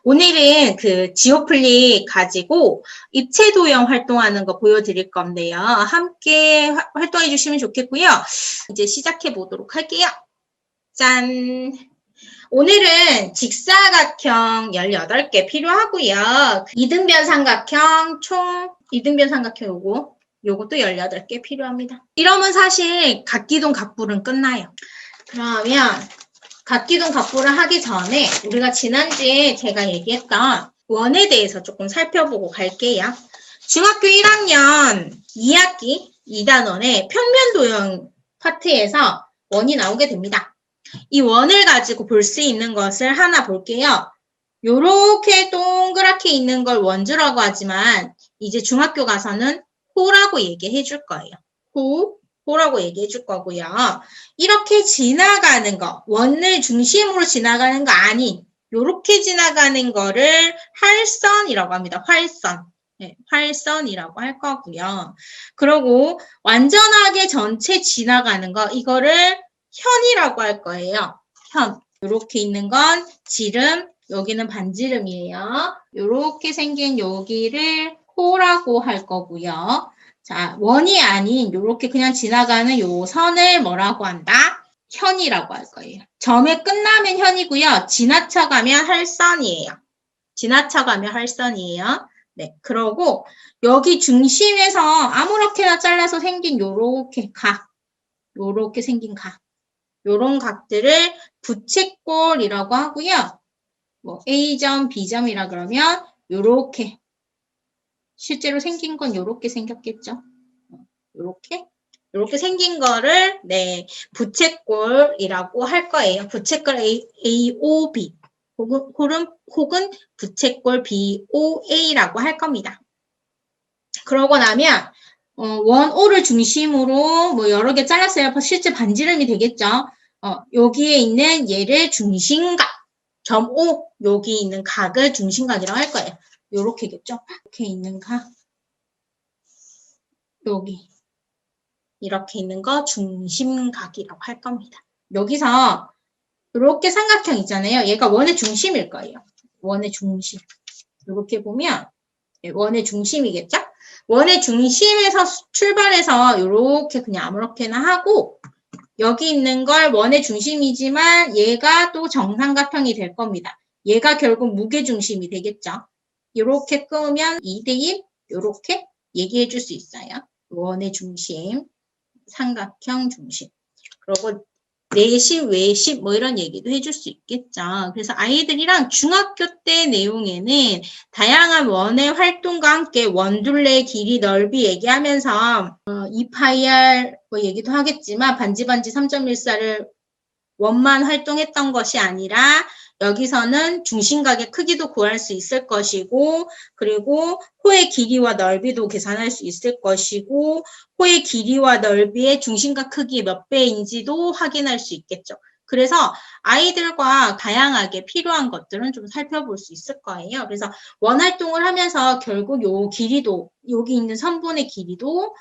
오늘은 그 지오플릭 가지고 입체 도형 활동하는 거 보여드릴 건데요. 함께 활동해 주시면 좋겠고요. 이제 시작해 보도록 할게요. 짠! 오늘은 직사각형 18개 필요하고요. 이등변 삼각형 총 이등변 삼각형 요것도 18개 필요합니다. 이러면 사실 각기동 각불은 끝나요. 그러면 각기동 각불을 하기 전에 우리가 지난주에 제가 얘기했던 원에 대해서 조금 살펴보고 갈게요. 중학교 1학년 2학기 2단원의 평면 도형 파트에서 원이 나오게 됩니다. 이 원을 가지고 볼 수 있는 것을 하나 볼게요. 요렇게 동그랗게 있는 걸 원주라고 하지만 이제 중학교 가서는 호라고 얘기해 줄 거예요. 호라고 얘기해 줄 거고요. 이렇게 지나가는 거, 원을 중심으로 지나가는 거 아닌 요렇게 지나가는 거를 활선이라고 합니다. 활선. 네, 활선이라고 할 거고요. 그리고 완전하게 전체 지나가는 거, 이거를 현이라고 할 거예요. 현. 요렇게 있는 건 지름, 여기는 반지름이에요. 요렇게 생긴 여기를 호라고 할 거고요. 자, 원이 아닌 요렇게 그냥 지나가는 요 선을 뭐라고 한다? 현이라고 할 거예요. 점에 끝나면 현이고요. 지나쳐가면 활선이에요. 지나쳐가면 활선이에요. 네, 그러고 여기 중심에서 아무렇게나 잘라서 생긴 요렇게 각, 요렇게 생긴 각, 요런 각들을 부채꼴이라고 하고요. 뭐 A점, B점이라 그러면 요렇게 실제로 생긴 건 요렇게 생겼겠죠. 요렇게 생긴 거를 네, 부채꼴이라고 할 거예요. 부채꼴 AOB 혹은 부채꼴 BOA라고 할 겁니다. 그러고 나면 원 O를 중심으로 뭐 여러 개 잘랐어요. 실제 반지름이 되겠죠. 여기에 있는 얘를 중심각, 점 O, 여기 있는 각을 중심각이라고 할 거예요. 요렇게겠죠. 이렇게 있는 각, 여기 이렇게 있는 거 중심각이라고 할 겁니다. 여기서 이렇게 삼각형 있잖아요. 얘가 원의 중심일 거예요. 원의 중심. 이렇게 보면 원의 중심이겠죠? 원의 중심에서 출발해서 이렇게 그냥 아무렇게나 하고 여기 있는 걸 원의 중심이지만 얘가 또 정삼각형이 될 겁니다. 얘가 결국 무게중심이 되겠죠? 이렇게 끄면 2대1 이렇게 얘기해 줄 수 있어요. 원의 중심, 삼각형 중심. 그리고 내심, 외심 뭐 이런 얘기도 해줄 수 있겠죠. 그래서 아이들이랑 중학교 때 내용에는 다양한 원의 활동과 함께 원둘레 길이 넓이 얘기하면서 2파이R 뭐 얘기도 하겠지만 반지반지 3.14를 원만 활동했던 것이 아니라 여기서는 중심각의 크기도 구할 수 있을 것이고 그리고 호의 길이와 넓이도 계산할 수 있을 것이고 호의 길이와 넓이의 중심각 크기 몇 배인지도 확인할 수 있겠죠. 그래서 아이들과 다양하게 필요한 것들은 좀 살펴볼 수 있을 거예요. 그래서 원활동을 하면서 결국 요 길이도 여기 있는 선분의 길이도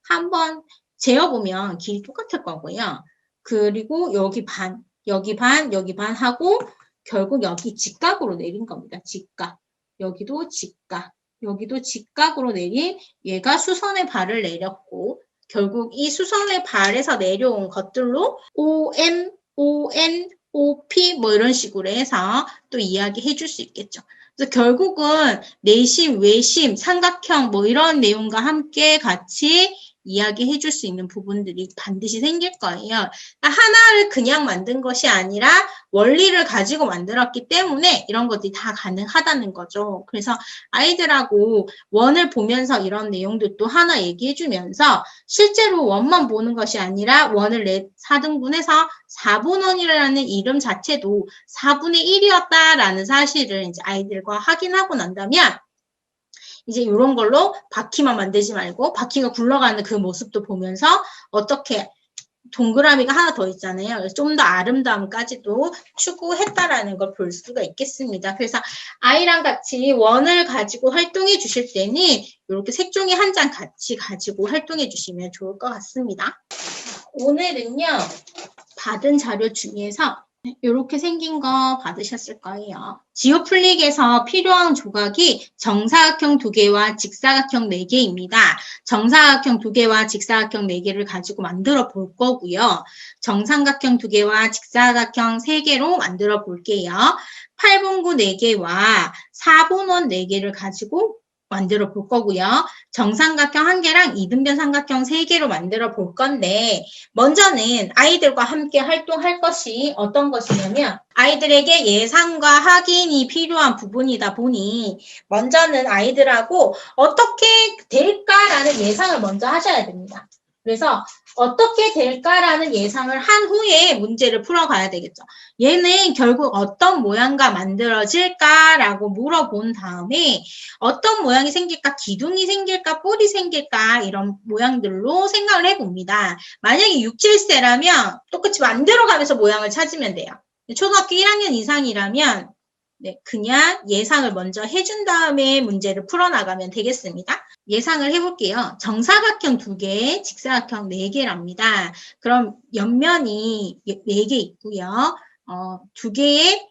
한번 재어보면 길이 똑같을 거고요. 그리고 여기 반, 여기 반, 여기 반 하고 결국 여기 직각으로 내린 겁니다. 직각. 여기도 직각. 여기도 직각으로 내린 얘가 수선의 발을 내렸고 결국 이 수선의 발에서 내려온 것들로 OM, ON, OP 뭐 이런 식으로 해서 또 이야기해 줄 수 있겠죠. 그래서 결국은 내심, 외심, 삼각형 뭐 이런 내용과 함께 같이 이야기해 줄 수 있는 부분들이 반드시 생길 거예요. 하나를 그냥 만든 것이 아니라 원리를 가지고 만들었기 때문에 이런 것들이 다 가능하다는 거죠. 그래서 아이들하고 원을 보면서 이런 내용들도 하나 얘기해 주면서 실제로 원만 보는 것이 아니라 원을 4등분해서 4분원이라는 이름 자체도 4분의 1이었다라는 사실을 이제 아이들과 확인하고 난다면 이제 이런 걸로 바퀴만 만들지 말고 바퀴가 굴러가는 그 모습도 보면서 어떻게 동그라미가 하나 더 있잖아요. 좀 더 아름다움까지도 추구했다라는 걸 볼 수가 있겠습니다. 그래서 아이랑 같이 원을 가지고 활동해 주실 때는 이렇게 색종이 한 장 같이 가지고 활동해 주시면 좋을 것 같습니다. 오늘은요. 받은 자료 중에서 이렇게 생긴 거 받으셨을 거예요. 지오플릭에서 필요한 조각이 정사각형 2개와 직사각형 4개입니다. 정사각형 2개와 직사각형 4개를 가지고 만들어 볼 거고요. 정삼각형 2개와 직사각형 3개로 만들어 볼게요. 8분구 4개와 4분원 4개를 가지고 만들어 볼 거고요. 정삼각형 1개랑 이등변 삼각형 3개로 만들어 볼 건데 먼저는 아이들과 함께 활동할 것이 어떤 것이냐면 아이들에게 예상과 확인이 필요한 부분이다 보니 먼저는 아이들하고 어떻게 될까라는 예상을 먼저 하셔야 됩니다. 그래서 어떻게 될까라는 예상을 한 후에 문제를 풀어가야 되겠죠. 얘는 결국 어떤 모양과 만들어질까라고 물어본 다음에 어떤 모양이 생길까, 기둥이 생길까, 뿔이 생길까 이런 모양들로 생각을 해봅니다. 만약에 6, 7세라면 똑같이 만들어가면서 모양을 찾으면 돼요. 초등학교 1학년 이상이라면 그냥 예상을 먼저 해준 다음에 문제를 풀어나가면 되겠습니다. 예상을 해볼게요. 정사각형 2개, 직사각형 4개랍니다. 그럼 옆면이 4개 있고요. 2개의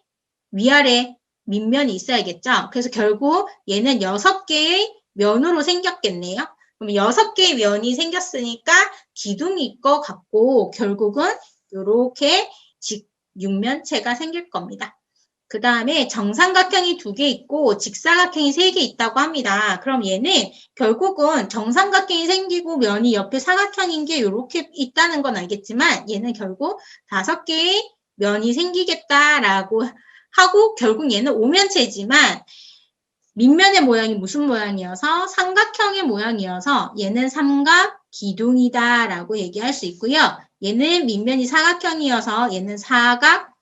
위아래 밑면이 있어야겠죠. 그래서 결국 얘는 6개의 면으로 생겼겠네요. 그럼 6개의 면이 생겼으니까 기둥이 있을 것 같고 결국은 이렇게 육면체가 생길 겁니다. 그 다음에 정삼각형이 2개 있고 직사각형이 3개 있다고 합니다. 그럼 얘는 결국은 정삼각형이 생기고 면이 옆에 사각형인 게 이렇게 있다는 건 알겠지만 얘는 결국 5개의 면이 생기겠다라고 하고 결국 얘는 오면체지만 밑면의 모양이 무슨 모양이어서 삼각형의 모양이어서 얘는 삼각 기둥이다라고 얘기할 수 있고요. 얘는 밑면이 사각형이어서 얘는 사각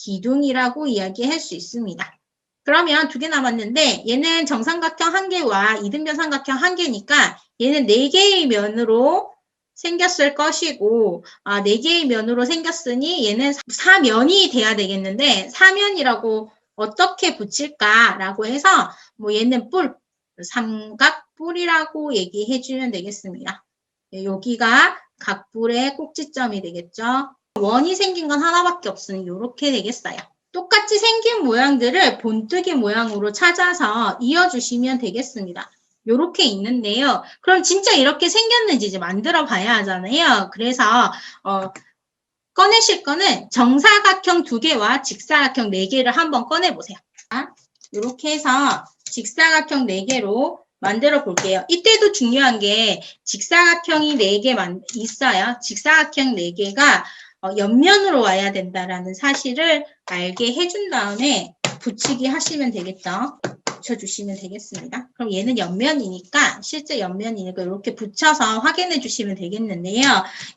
기둥이라고 이야기할 수 있습니다. 그러면 2개 남았는데 얘는 정삼각형 1개와 이등변 삼각형 1개니까 얘는 4개의 면으로 생겼을 것이고 4개의 면으로 생겼으니 얘는 사면이 돼야 되겠는데 사면이라고 어떻게 붙일까라고 해서 얘는 뿔, 삼각뿔이라고 얘기해주면 되겠습니다. 여기가 각뿔의 꼭지점이 되겠죠. 원이 생긴 건 하나밖에 없으니 이렇게 되겠어요. 똑같이 생긴 모양들을 본뜨기 모양으로 찾아서 이어주시면 되겠습니다. 이렇게 있는데요. 그럼 진짜 이렇게 생겼는지 이제 만들어 봐야 하잖아요. 그래서 꺼내실 거는 정사각형 2개와 직사각형 4개를 한번 꺼내보세요. 이렇게 해서 직사각형 4개로 만들어 볼게요. 이때도 중요한 게 직사각형이 4개 있어요. 직사각형 4개가 옆면으로 와야 된다라는 사실을 알게 해준 다음에 붙이기 하시면 되겠죠. 붙여주시면 되겠습니다. 그럼 얘는 옆면이니까 실제 옆면이니까 이렇게 붙여서 확인해 주시면 되겠는데요.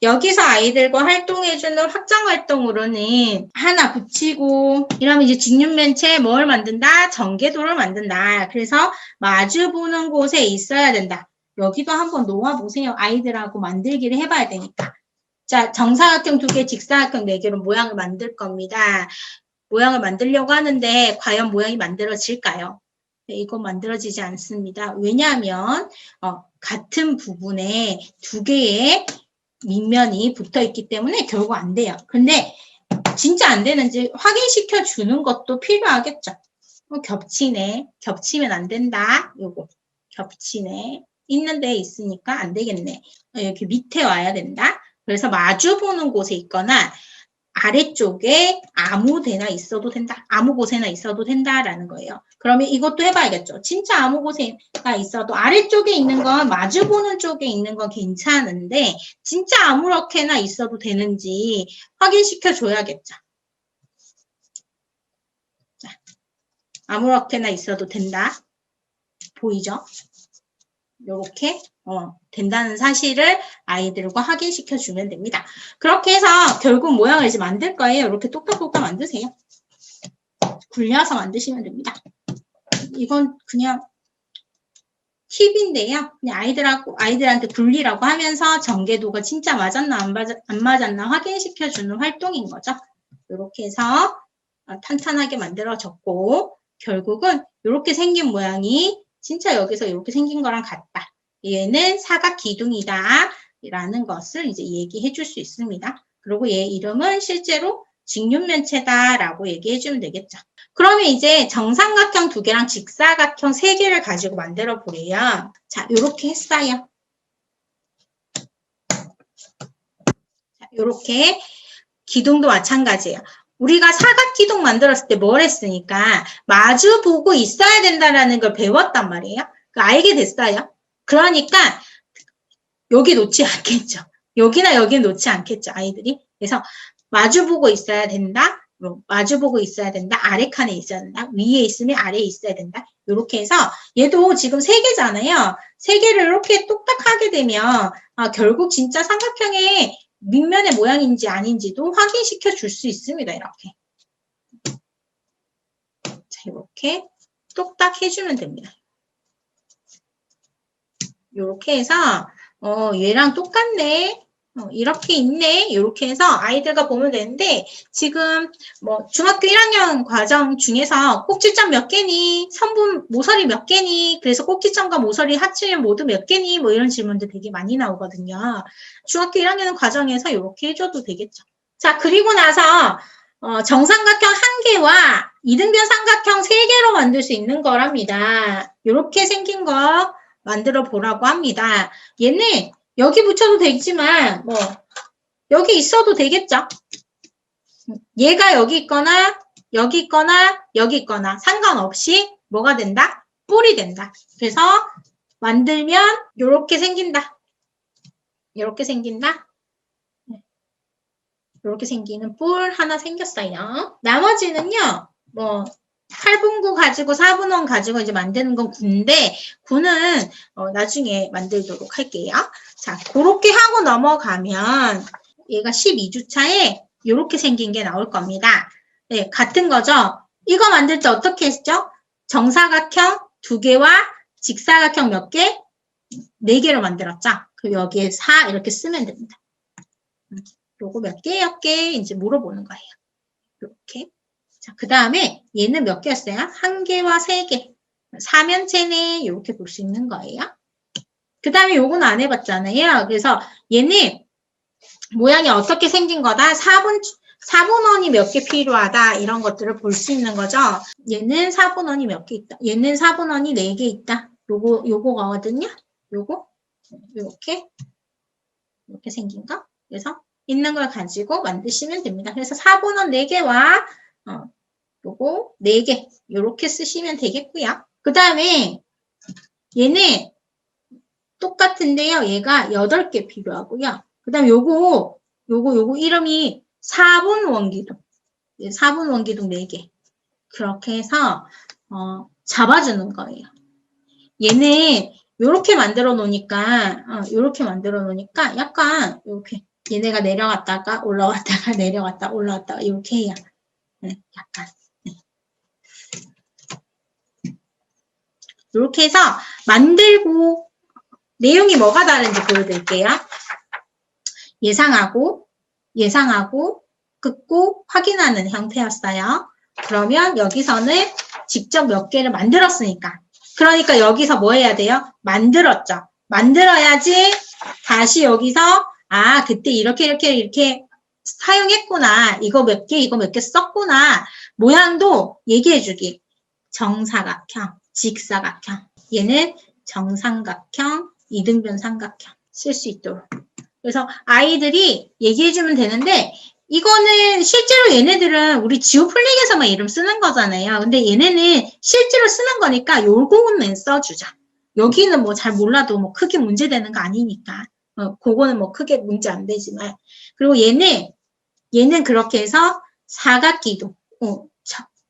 여기서 아이들과 활동해주는 확장활동으로는 하나 붙이고 이러면 이제 직육면체 뭘 만든다? 전개도를 만든다. 그래서 마주보는 곳에 있어야 된다. 여기도 한번 놓아보세요. 아이들하고 만들기를 해봐야 되니까. 자, 정사각형 2개, 직사각형 4개로 모양을 만들 겁니다. 모양을 만들려고 하는데 과연 모양이 만들어질까요? 이거 만들어지지 않습니다. 왜냐하면 같은 부분에 2개의 밑면이 붙어있기 때문에 결국 안 돼요. 근데 진짜 안 되는지 확인시켜 주는 것도 필요하겠죠. 겹치네. 겹치면 안 된다. 요거 겹치네. 있는 데에 있으니까 안 되겠네. 여기 밑에 와야 된다. 그래서 마주 보는 곳에 있거나 아래쪽에 아무 데나 있어도 된다. 아무 곳에나 있어도 된다라는 거예요. 그러면 이것도 해봐야겠죠. 진짜 아무 곳에나 있어도 아래쪽에 있는 건 마주 보는 쪽에 있는 건 괜찮은데 진짜 아무렇게나 있어도 되는지 확인시켜 줘야겠죠. 자, 아무렇게나 있어도 된다. 보이죠? 요렇게 된다는 사실을 아이들과 확인시켜 주면 됩니다. 그렇게 해서 결국 모양을 이제 만들 거예요. 이렇게 똑딱똑딱 만드세요. 굴려서 만드시면 됩니다. 이건 그냥 팁인데요. 그냥 아이들한테 굴리라고 하면서 전개도가 진짜 맞았나 안 맞았나 확인시켜 주는 활동인 거죠. 이렇게 해서 탄탄하게 만들어졌고 결국은 이렇게 생긴 모양이 진짜 여기서 이렇게 생긴 거랑 같다. 얘는 사각 기둥이다. 라는 것을 이제 얘기해 줄 수 있습니다. 그리고 얘 이름은 실제로 직육면체다라고 얘기해주면 되겠죠. 그러면 이제 정삼각형 2개랑 직사각형 3개를 가지고 만들어 보래요. 자, 요렇게 했어요. 자, 요렇게 기둥도 마찬가지예요. 우리가 사각기둥 만들었을 때 뭘 했으니까 마주 보고 있어야 된다는 걸 배웠단 말이에요. 알게 됐어요. 그러니까 여기 놓지 않겠죠. 여기나 여기 놓지 않겠죠, 아이들이. 그래서 마주보고 있어야 된다. 마주보고 있어야 된다. 아래 칸에 있어야 된다. 위에 있으면 아래에 있어야 된다. 이렇게 해서 얘도 지금 3개잖아요. 3개를 이렇게 똑딱 하게 되면 결국 진짜 삼각형의 밑면의 모양인지 아닌지도 확인시켜 줄 수 있습니다. 이렇게. 자, 이렇게 똑딱 해주면 됩니다. 이렇게 해서 얘랑 똑같네. 이렇게 있네. 이렇게 해서 아이들과 보면 되는데 지금 뭐 중학교 1학년 과정 중에서 꼭지점 몇 개니? 선분 모서리 몇 개니? 그래서 꼭지점과 모서리 합치면 모두 몇 개니? 뭐 이런 질문들 되게 많이 나오거든요. 중학교 1학년 과정에서 이렇게 해줘도 되겠죠. 자, 그리고 나서 정삼각형 1개와 이등변 삼각형 3개로 만들 수 있는 거랍니다. 이렇게 생긴 거 만들어 보라고 합니다. 얘는 여기 붙여도 되지만 뭐 여기 있어도 되겠죠. 얘가 여기 있거나 여기 있거나 여기 있거나 상관없이 뭐가 된다? 뿔이 된다. 그래서 만들면 이렇게 생긴다. 이렇게 생긴다. 이렇게 생기는 뿔 하나 생겼어요. 나머지는요. 뭐 8분구 가지고 4분원 가지고 이제 만드는 건 9인데 9는 나중에 만들도록 할게요. 자, 그렇게 하고 넘어가면 얘가 12주차에 이렇게 생긴 게 나올 겁니다. 네, 같은 거죠. 이거 만들 때 어떻게 했죠? 정사각형 2개와 직사각형 몇 개? 4개로 만들었죠. 그리고 여기에 4 이렇게 쓰면 됩니다. 요거 몇 개였게 이제 물어보는 거예요. 이렇게. 자, 그 다음에 얘는 몇 개였어요? 1개와 3개. 4면체네. 이렇게 볼 수 있는 거예요. 그 다음에 요건 안 해봤잖아요. 그래서 얘는 모양이 어떻게 생긴 거다? 4분원이 몇 개 필요하다. 이런 것들을 볼 수 있는 거죠. 얘는 4분원이 몇 개 있다. 얘는 4분원이 4개 있다. 요거거든요. 요거. 이렇게 생긴 거. 그래서 있는 걸 가지고 만드시면 됩니다. 그래서 4분원 4개와 요거 4개 요렇게 쓰시면 되겠고요. 그 다음에 얘는 똑같은데요. 얘가 8개 필요하고요. 그 다음에 요거 이름이 4분 원기둥. 4분 원기둥 4개. 그렇게 해서 잡아주는 거예요. 얘는 요렇게 만들어 놓으니까 약간 요렇게 얘네가 내려갔다가 올라왔다가 내려갔다 올라왔다가 이렇게 해요. 네, 약간. 네. 이렇게 해서 만들고 내용이 뭐가 다른지 보여드릴게요. 예상하고 긋고 확인하는 형태였어요. 그러면 여기서는 직접 몇 개를 만들었으니까 그러니까 여기서 뭐 해야 돼요? 만들었죠. 만들어야지 다시 여기서 그때 이렇게 사용했구나. 이거 몇 개 썼구나. 모양도 얘기해주기. 정사각형, 직사각형. 얘는 정삼각형, 이등변 삼각형. 쓸 수 있도록. 그래서 아이들이 얘기해주면 되는데 이거는 실제로 얘네들은 우리 지오플릭에서만 이름 쓰는 거잖아요. 근데 얘네는 실제로 쓰는 거니까 요거는 써주자. 여기는 뭐 잘 몰라도 뭐 크게 문제되는 거 아니니까. 그거는 뭐 크게 문제 안 되지만. 그리고 얘는 그렇게 해서 사각기둥,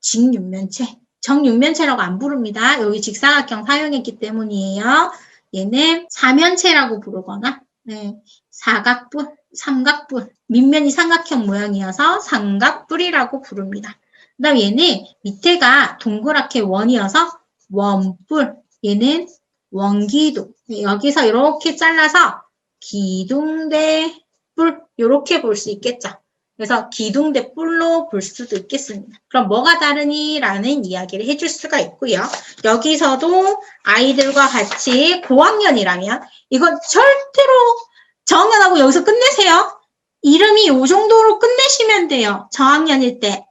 직육면체. 정육면체라고 안 부릅니다. 여기 직사각형 사용했기 때문이에요. 얘는 사면체라고 부르거나, 네, 사각뿔, 삼각뿔, 밑면이 삼각형 모양이어서 삼각뿔이라고 부릅니다. 그 다음 얘는 밑에가 동그랗게 원이어서 원뿔, 얘는 원기둥. 여기서 이렇게 잘라서 기둥대 뿔 이렇게 볼 수 있겠죠. 그래서 기둥대 뿔로 볼 수도 있겠습니다. 그럼 뭐가 다르니? 라는 이야기를 해줄 수가 있고요. 여기서도 아이들과 같이 고학년이라면 이건 절대로 정연하고 여기서 끝내세요. 이름이 요 정도로 끝내시면 돼요. 저학년일 때.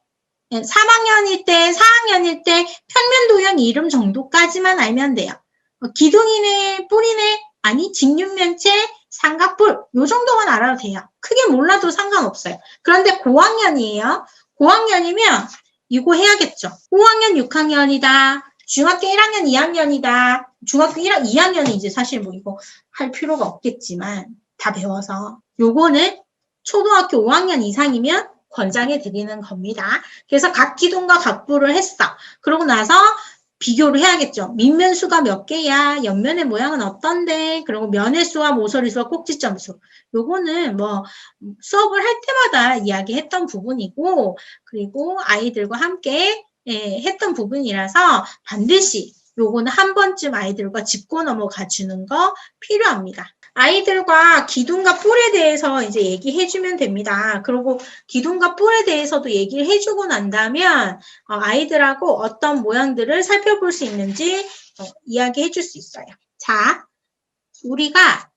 3학년일 때, 4학년일 때 평면 도형 이름 정도까지만 알면 돼요. 기둥이네, 뿌리네, 아니 직육면체, 삼각뿔 요 정도만 알아도 돼요. 크게 몰라도 상관없어요. 그런데 고학년이에요. 고학년이면 이거 해야겠죠. 5학년, 6학년이다. 중학교 1학년, 2학년이다. 중학교 1학, 2학년은 이제 사실 뭐 이거 할 필요가 없겠지만 다 배워서 요거는 초등학교 5학년 이상이면 권장해 드리는 겁니다. 그래서 각 기둥과 각 뿔을 했어. 그러고 나서 비교를 해야겠죠. 밑면 수가 몇 개야? 옆면의 모양은 어떤데? 그리고 면의 수와 모서리 수와 꼭지점 수. 요거는 뭐 수업을 할 때마다 이야기했던 부분이고 그리고 아이들과 함께 했던 부분이라서 반드시 요거는 한 번쯤 아이들과 짚고 넘어가 주는 거 필요합니다. 아이들과 기둥과 뿔에 대해서 이제 얘기해주면 됩니다. 그리고 기둥과 뿔에 대해서도 얘기를 해주고 난 다음에 아이들하고 어떤 모양들을 살펴볼 수 있는지 이야기해줄 수 있어요. 자, 우리가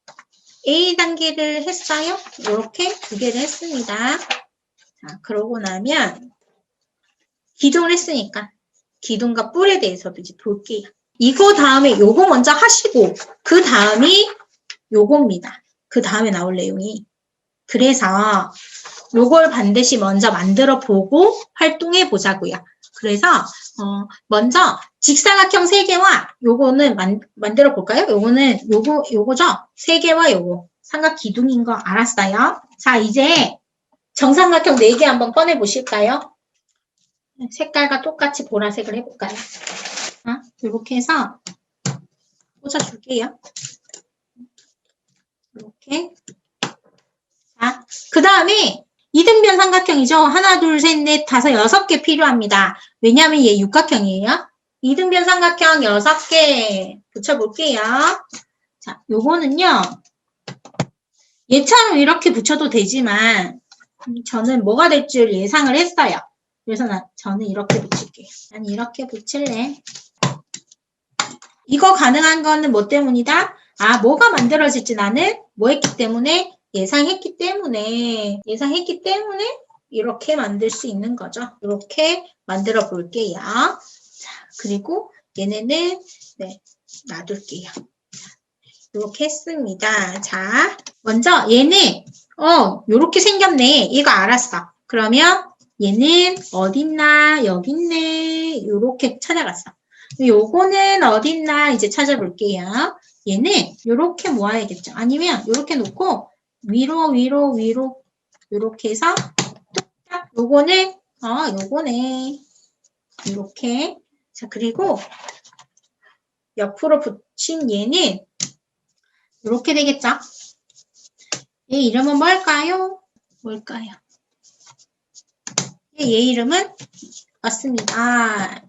A 단계를 했어요. 이렇게 2개를 했습니다. 자, 그러고 나면 기둥을 했으니까 기둥과 뿔에 대해서도 이제 볼게요. 이거 다음에 요거 먼저 하시고 그 다음이 요겁니다. 그 다음에 나올 내용이. 그래서 요걸 반드시 먼저 만들어 보고 활동해 보자고요. 그래서 먼저 직사각형 3개와 요거는 만들어 볼까요? 요거는 요거죠? 3개와 요거 삼각 기둥인 거 알았어요? 자, 이제 정삼각형 4개 한번 꺼내 보실까요? 색깔과 똑같이 보라색을 해볼까요? 이렇게 해서 꽂아줄게요. 이렇게. 자, 그 다음에 이등변 삼각형이죠. 하나, 둘, 셋, 넷, 다섯, 6개 필요합니다. 왜냐하면 얘 육각형이에요. 이등변 삼각형 6개 붙여볼게요. 자, 요거는요. 얘처럼 이렇게 붙여도 되지만 저는 뭐가 될 줄 예상을 했어요. 그래서 저는 이렇게 붙일게요. 난 이렇게 붙일래. 이거 가능한 거는 뭐 때문이다? 뭐가 만들어질지 나는 뭐 했기 때문에? 예상했기 때문에 이렇게 만들 수 있는 거죠. 이렇게 만들어 볼게요. 자, 그리고 얘네는 놔둘게요. 이렇게 했습니다. 자, 먼저 얘는 요렇게 생겼네. 이거 알았어. 그러면 얘는 어딨나? 여기 있네. 요렇게 찾아갔어. 요거는 어딨나? 이제 찾아볼게요. 얘는 요렇게 모아야겠죠. 아니면 요렇게 놓고 위로 요렇게 해서 뚝딱 요거는 요거네. 이렇게. 자, 그리고 옆으로 붙인 얘는 이렇게 되겠죠? 얘 이름은 뭘까요? 얘 이름은 맞습니다.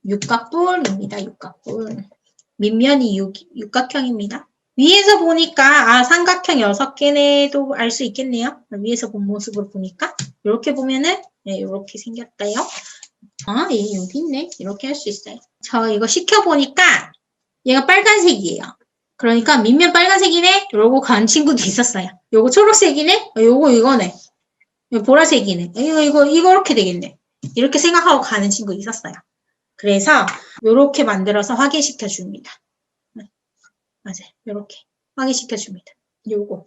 육각뿔입니다. 육각뿔. 밑면이 육각형입니다. 위에서 보니까 삼각형 6개네도 알 수 있겠네요. 위에서 본 모습으로 보니까 이렇게 보면은 이렇게 생겼다요. 얘 여기 있네. 이렇게 할 수 있어요. 저 이거 시켜보니까 얘가 빨간색이에요. 그러니까 밑면 빨간색이네. 이러고 간 친구도 있었어요. 요거 초록색이네. 이거네. 이거 보라색이네. 이거 이렇게 되겠네. 이렇게 생각하고 가는 친구 있었어요. 그래서 이렇게 만들어서 확인시켜 줍니다. 맞아요. 이렇게 확인시켜 줍니다. 요거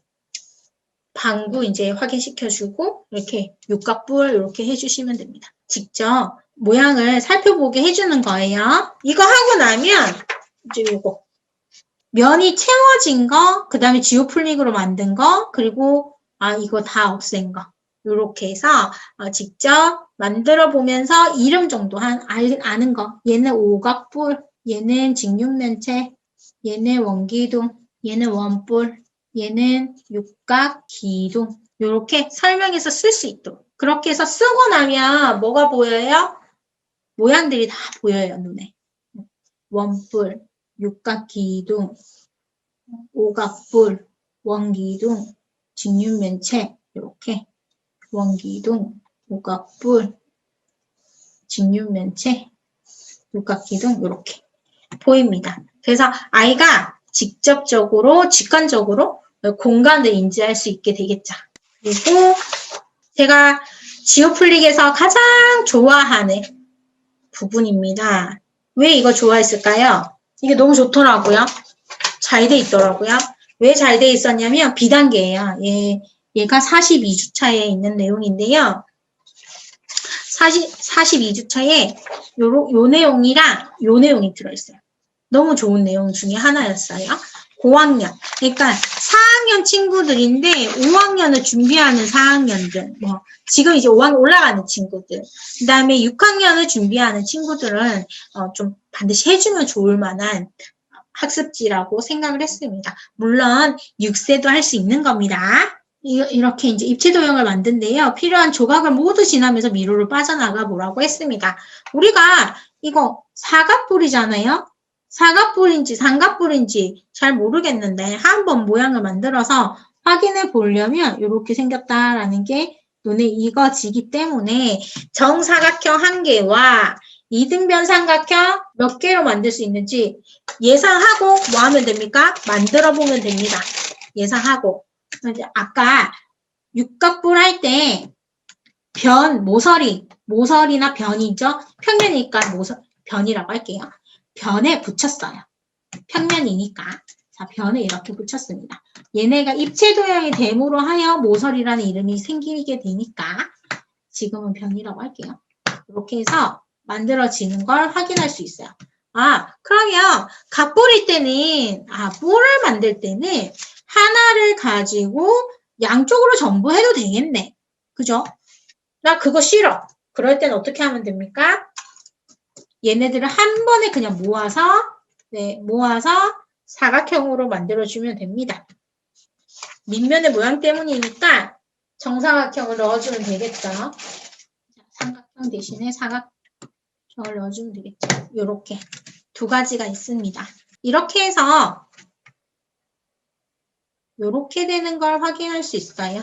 방구 이제 확인시켜 주고 이렇게 육각뿔 이렇게 해주시면 됩니다. 직접 모양을 살펴보게 해주는 거예요. 이거 하고 나면 이제 요거 면이 채워진 거, 그 다음에 지오플릭으로 만든 거, 그리고 이거 다 없앤 거. 이렇게 해서 직접 만들어 보면서 이름 정도 아는 거. 얘는 오각뿔, 얘는 직육면체, 얘는 원기둥, 얘는 원뿔, 얘는 육각기둥. 이렇게 설명해서 쓸 수 있도록. 그렇게 해서 쓰고 나면 뭐가 보여요? 모양들이 다 보여요, 눈에. 원뿔, 육각기둥, 오각뿔, 원기둥, 직육면체 이렇게 원기둥, 오각뿔, 직육면체, 육각기둥 이렇게 보입니다. 그래서 아이가 직접적으로 직관적으로 공간을 인지할 수 있게 되겠죠. 그리고 제가 지오플릭에서 가장 좋아하는 부분입니다. 왜 이거 좋아했을까요? 이게 너무 좋더라고요. 잘 돼 있더라고요. 왜 잘 돼 있었냐면 비단계예요. 얘가 42주차에 있는 내용인데요. 42주차에 요 내용이랑 요 내용이 들어있어요. 너무 좋은 내용 중에 하나였어요. 고학년. 그러니까 4학년 친구들인데 5학년을 준비하는 4학년들. 지금 이제 5학년 올라가는 친구들. 그 다음에 6학년을 준비하는 친구들은 좀 반드시 해주면 좋을 만한 학습지라고 생각을 했습니다. 물론 6세도 할 수 있는 겁니다. 이렇게 이제 입체 도형을 만든데요. 필요한 조각을 모두 지나면서 미로를 빠져나가 보라고 했습니다. 우리가 이거 사각뿔이잖아요. 사각뿔인지 삼각뿔인지 잘 모르겠는데 한번 모양을 만들어서 확인해 보려면 이렇게 생겼다라는 게 눈에 익어지기 때문에 정사각형 한 개와 이등변 삼각형 몇 개로 만들 수 있는지 예상하고 뭐 하면 됩니까? 만들어 보면 됩니다. 예상하고. 아까 육각뿔 할 때 모서리나 변이죠? 평면이니까 변이라고 할게요. 변에 붙였어요. 평면이니까. 자, 변에 이렇게 붙였습니다. 얘네가 입체 도형이 됨으로 하여 모서리라는 이름이 생기게 되니까 지금은 변이라고 할게요. 이렇게 해서 만들어지는 걸 확인할 수 있어요. 그러면 각뿔일 때는, 뿔을 만들 때는 하나를 가지고 양쪽으로 전부 해도 되겠네. 그죠? 나 그거 싫어. 그럴 땐 어떻게 하면 됩니까? 얘네들을 한 번에 그냥 모아서 사각형으로 만들어주면 됩니다. 밑면의 모양 때문이니까 정사각형을 넣어주면 되겠죠. 삼각형 대신에 사각형을 넣어주면 되겠죠. 이렇게 두 가지가 있습니다. 이렇게 해서 이렇게 되는 걸 확인할 수 있어요.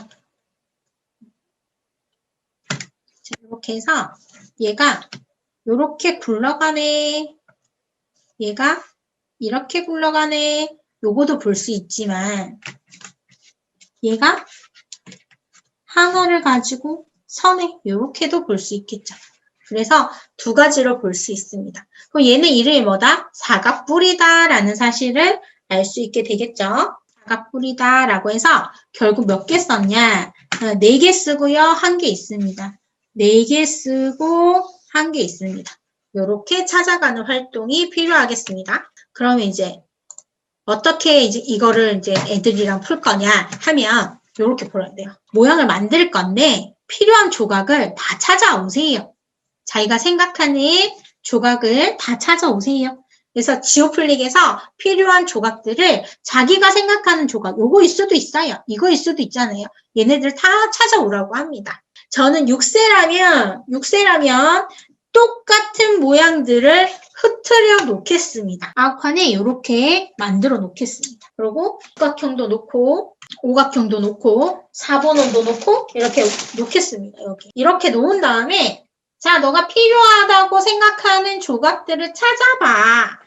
자, 이렇게 해서 얘가 이렇게 굴러가네. 얘가 이렇게 굴러가네. 요거도 볼 수 있지만 얘가 하나를 가지고 선에 이렇게도 볼 수 있겠죠. 그래서 두 가지로 볼 수 있습니다. 그럼 얘네 이름이 뭐다? 사각뿔이다라는 사실을 알 수 있게 되겠죠. 사각뿔이다라고 해서 결국 몇 개 썼냐? 4개 쓰고요. 1개 있습니다. 4개 쓰고 1개 있습니다. 이렇게 찾아가는 활동이 필요하겠습니다. 그러면 이제 어떻게 이거를 이제 애들이랑 풀 거냐 하면 이렇게 풀어야 돼요. 모양을 만들 건데 필요한 조각을 다 찾아오세요. 자기가 생각하는 조각을 다 찾아오세요. 그래서 지오플릭에서 필요한 조각들을 자기가 생각하는 조각, 요거일 수도 있어요. 이거일 수도 있잖아요. 얘네들 다 찾아오라고 합니다. 저는 6세라면 똑같은 모양들을 흐트려 놓겠습니다. 아욱환에 이렇게 만들어 놓겠습니다. 그리고 육각형도 놓고 오각형도 놓고 4번원도 놓고 이렇게 놓겠습니다. 여기. 이렇게 놓은 다음에 자, 너가 필요하다고 생각하는 조각들을 찾아봐.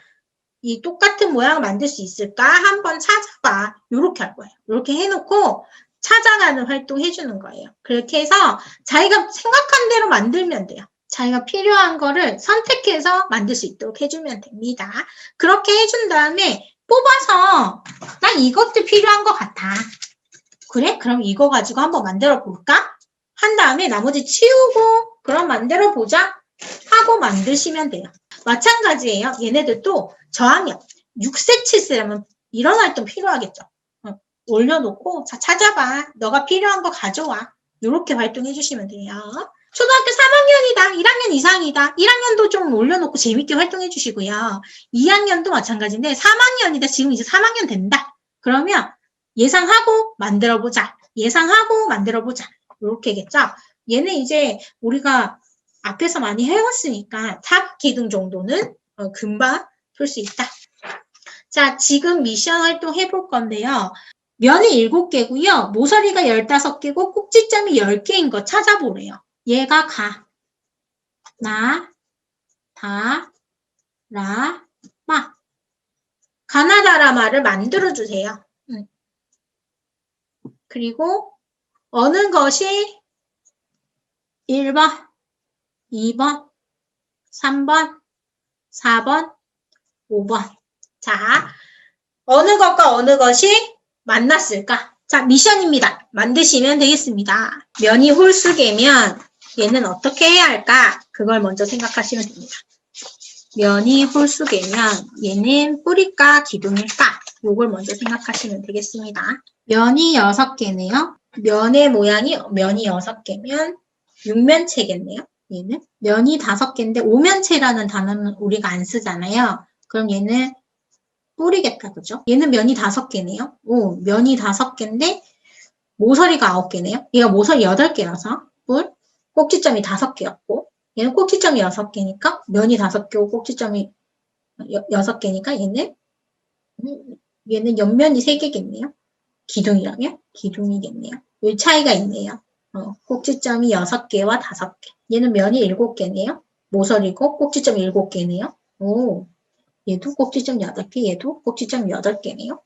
이 똑같은 모양을 만들 수 있을까? 한번 찾아봐. 이렇게 할 거예요. 이렇게 해놓고 찾아가는 활동 해주는 거예요. 그렇게 해서 자기가 생각한 대로 만들면 돼요. 자기가 필요한 거를 선택해서 만들 수 있도록 해주면 됩니다. 그렇게 해준 다음에 뽑아서 나 이것도 필요한 것 같아. 그래? 그럼 이거 가지고 한번 만들어 볼까? 한 다음에 나머지 치우고 그럼 만들어 보자 하고 만드시면 돼요. 마찬가지예요. 얘네들도 저학년 6세, 7세라면 이런 활동 필요하겠죠. 올려놓고 자 찾아봐. 너가 필요한 거 가져와. 이렇게 활동해 주시면 돼요. 초등학교 3학년이다. 1학년 이상이다. 1학년도 좀 올려놓고 재밌게 활동해 주시고요. 2학년도 마찬가지인데 3학년이다. 지금 이제 3학년 된다. 그러면 예상하고 만들어보자. 예상하고 만들어보자. 이렇게겠죠. 얘는 이제 우리가 앞에서 많이 해왔으니까 탑 기둥 정도는 금방 풀 수 있다. 자, 지금 미션 활동 해볼 건데요. 면이 7개고요. 모서리가 15개고 꼭지점이 10개인 거 찾아보래요. 얘가 가, 나, 다, 라, 마. 가나다라마를 만들어주세요. 그리고 어느 것이 1번, 2번, 3번, 4번, 5번. 자, 어느 것과 어느 것이 만났을까? 자, 미션입니다. 만드시면 되겠습니다. 면이 홀수개면 얘는 어떻게 해야 할까? 그걸 먼저 생각하시면 됩니다. 면이 홀수개면 얘는 뿌리일까 기둥일까? 요걸 먼저 생각하시면 되겠습니다. 면이 6개네요. 면의 모양이 면이 6개면 육면체겠네요. 얘는 면이 5개인데 오면체라는 단어는 우리가 안 쓰잖아요. 그럼 얘는 뿌리겠다, 그죠? 얘는 면이 5개네요. 오, 면이 5개인데 모서리가 9개네요. 얘가 모서리 8개라서 뿔, 꼭지점이 5개였고 얘는 꼭지점이 6개니까 면이 5개고 꼭지점이 6개니까 얘는 옆면이 3개겠네요. 기둥이라면 기둥이겠네요. 이 차이가 있네요. 꼭지점이 6개와 5개. 얘는 면이 7개네요. 모서리고 꼭지점이 7개네요. 오, 얘도 꼭지점 8개, 얘도 꼭지점 8개네요.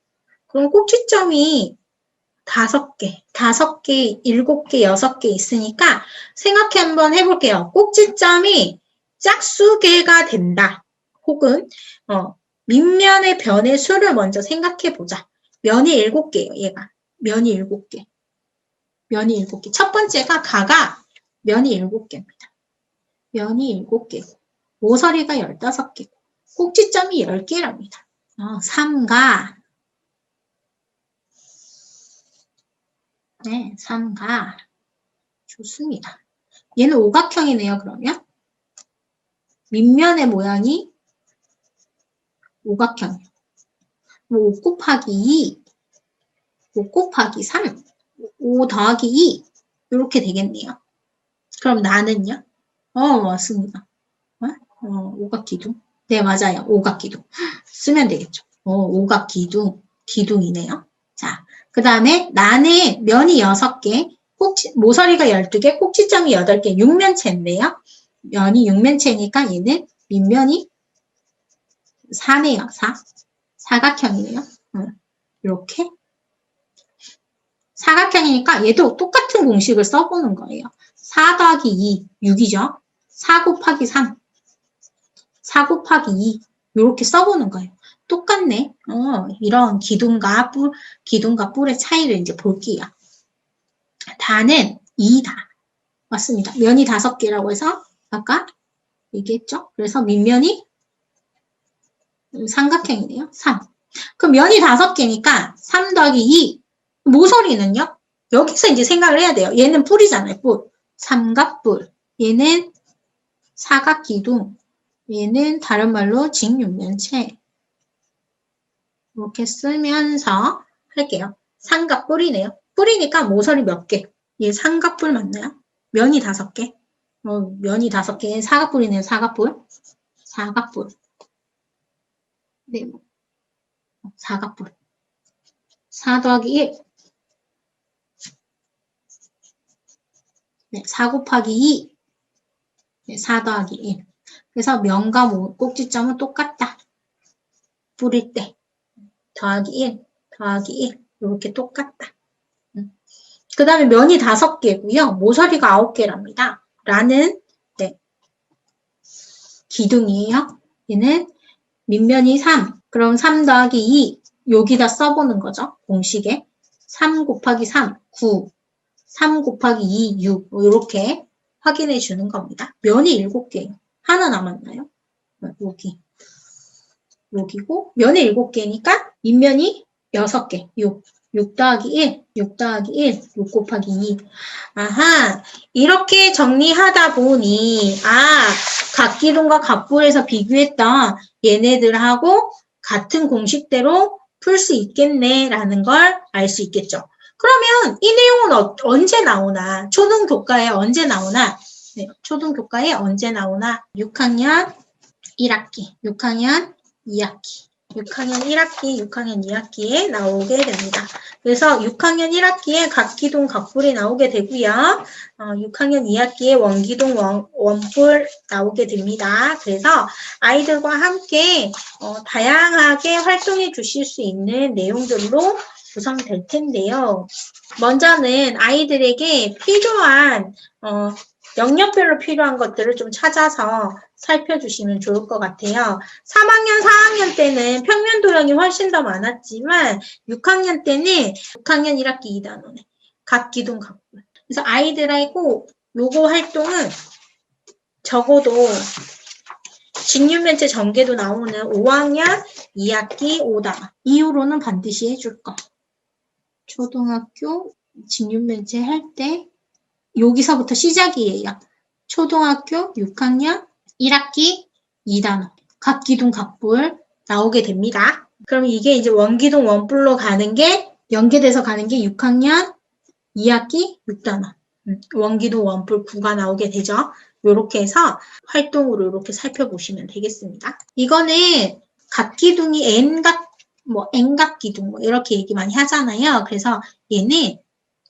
그럼 꼭지점이 5개, 7개, 7개, 6개 있으니까 생각해 한번 해볼게요. 꼭지점이 짝수개가 된다. 혹은 밑면의 변의 수를 먼저 생각해 보자. 면이 7개예요, 얘가. 면이 7개. 면이 7개. 첫 번째가 가가 면이 7개입니다. 면이 7개고 모서리가 15개고 꼭지점이 10개랍니다. 3가 네, 3가 좋습니다. 얘는 오각형이네요, 그러면. 밑면의 모양이 오각형이에요. 5 곱하기 2, 5 곱하기 3, 5 더하기 2 이렇게 되겠네요. 그럼 나는요? 맞습니다. 오각기둥? 네, 맞아요. 오각기둥. 쓰면 되겠죠. 오각기둥, 기둥이네요. 자, 그 다음에 나는 면이 6개, 모서리가 12개, 꼭지점이 8개, 육면체인데요. 면이 육면체니까 얘는 밑면이 4네요. 4. 사각형이네요. 이렇게. 사각형이니까 얘도 똑같은 공식을 써보는 거예요. 4 더하기 2, 6이죠. 4 곱하기 3, 4 곱하기 2 이렇게 써보는 거예요. 똑같네. 이런 기둥과 뿔의 차이를 이제 볼게요. 다는 2다. 맞습니다. 면이 5개라고 해서 아까 얘기했죠. 그래서 밑면이 삼각형이네요. 3. 그럼 면이 5개니까 3 더하기 2. 모서리는요? 여기서 이제 생각을 해야 돼요. 얘는 뿔이잖아요. 뿔. 삼각뿔. 얘는 사각기둥. 얘는 다른 말로 직육면체. 이렇게 쓰면서 할게요. 삼각뿔이네요. 뿔이니까 모서리 몇 개? 얘 삼각뿔 맞나요? 면이 5개. 면이 5개. 사각뿔이네요. 사각뿔. 사각뿔. 네. 사각뿔. 4 더하기 1. 네, 4 곱하기 2. 네, 4 더하기 1. 그래서 면과 꼭지점은 똑같다. 뿌릴 때. 더하기 1, 더하기 1. 이렇게 똑같다. 그 다음에 면이 5개고요. 모서리가 9개랍니다. 라는 기둥이에요. 얘는 밑면이 3. 그럼 3 더하기 2. 여기다 써보는 거죠. 공식에. 3 곱하기 3, 9. 3 곱하기 2, 6. 이렇게 확인해 주는 겁니다. 면이 7개예요. 하나 남았나요? 여기고 면이 7개니까 밑면이 6개. 6. 6 더하기 1, 6 더하기 1, 6 곱하기 2. 아하, 이렇게 정리하다 보니 각기둥과 각뿔에서 비교했던 얘네들하고 같은 공식대로 풀 수 있겠네라는 걸 알 수 있겠죠. 그러면 이 내용은 언제 나오나? 초등교과에 언제 나오나? 네, 초등교과에 언제 나오나? 6학년 1학기, 6학년 2학기. 6학년 1학기, 6학년 2학기에 나오게 됩니다. 그래서 6학년 1학기에 각기둥, 각뿔이 나오게 되고요. 6학년 2학기에 원기둥, 원뿔 나오게 됩니다. 그래서 아이들과 함께 다양하게 활동해 주실 수 있는 내용들로 구성될 텐데요. 먼저는 아이들에게 필요한 영역별로 필요한 것들을 좀 찾아서 살펴주시면 좋을 것 같아요. 3학년, 4학년 때는 평면 도형이 훨씬 더 많았지만 6학년 때는 6학년 1학기 2단원에 각 기둥 각불. 그래서 아이들하고 요거 활동은 적어도 직육면체 전개도 나오는 5학년 2학기 5단원 이후로는 반드시 해줄 거. 초등학교 직육면체 할 때 여기서부터 시작이에요. 초등학교 6학년 1학기 2단원 각 기둥 각불 나오게 됩니다. 그럼 이게 이제 원기둥 원뿔로 가는 게 연계돼서 가는 게 6학년 2학기 6단원 원기둥 원뿔 9가 나오게 되죠. 이렇게 해서 활동으로 이렇게 살펴보시면 되겠습니다. 이거는 각 기둥이 N각 기둥 이렇게 얘기 많이 하잖아요. 그래서 얘는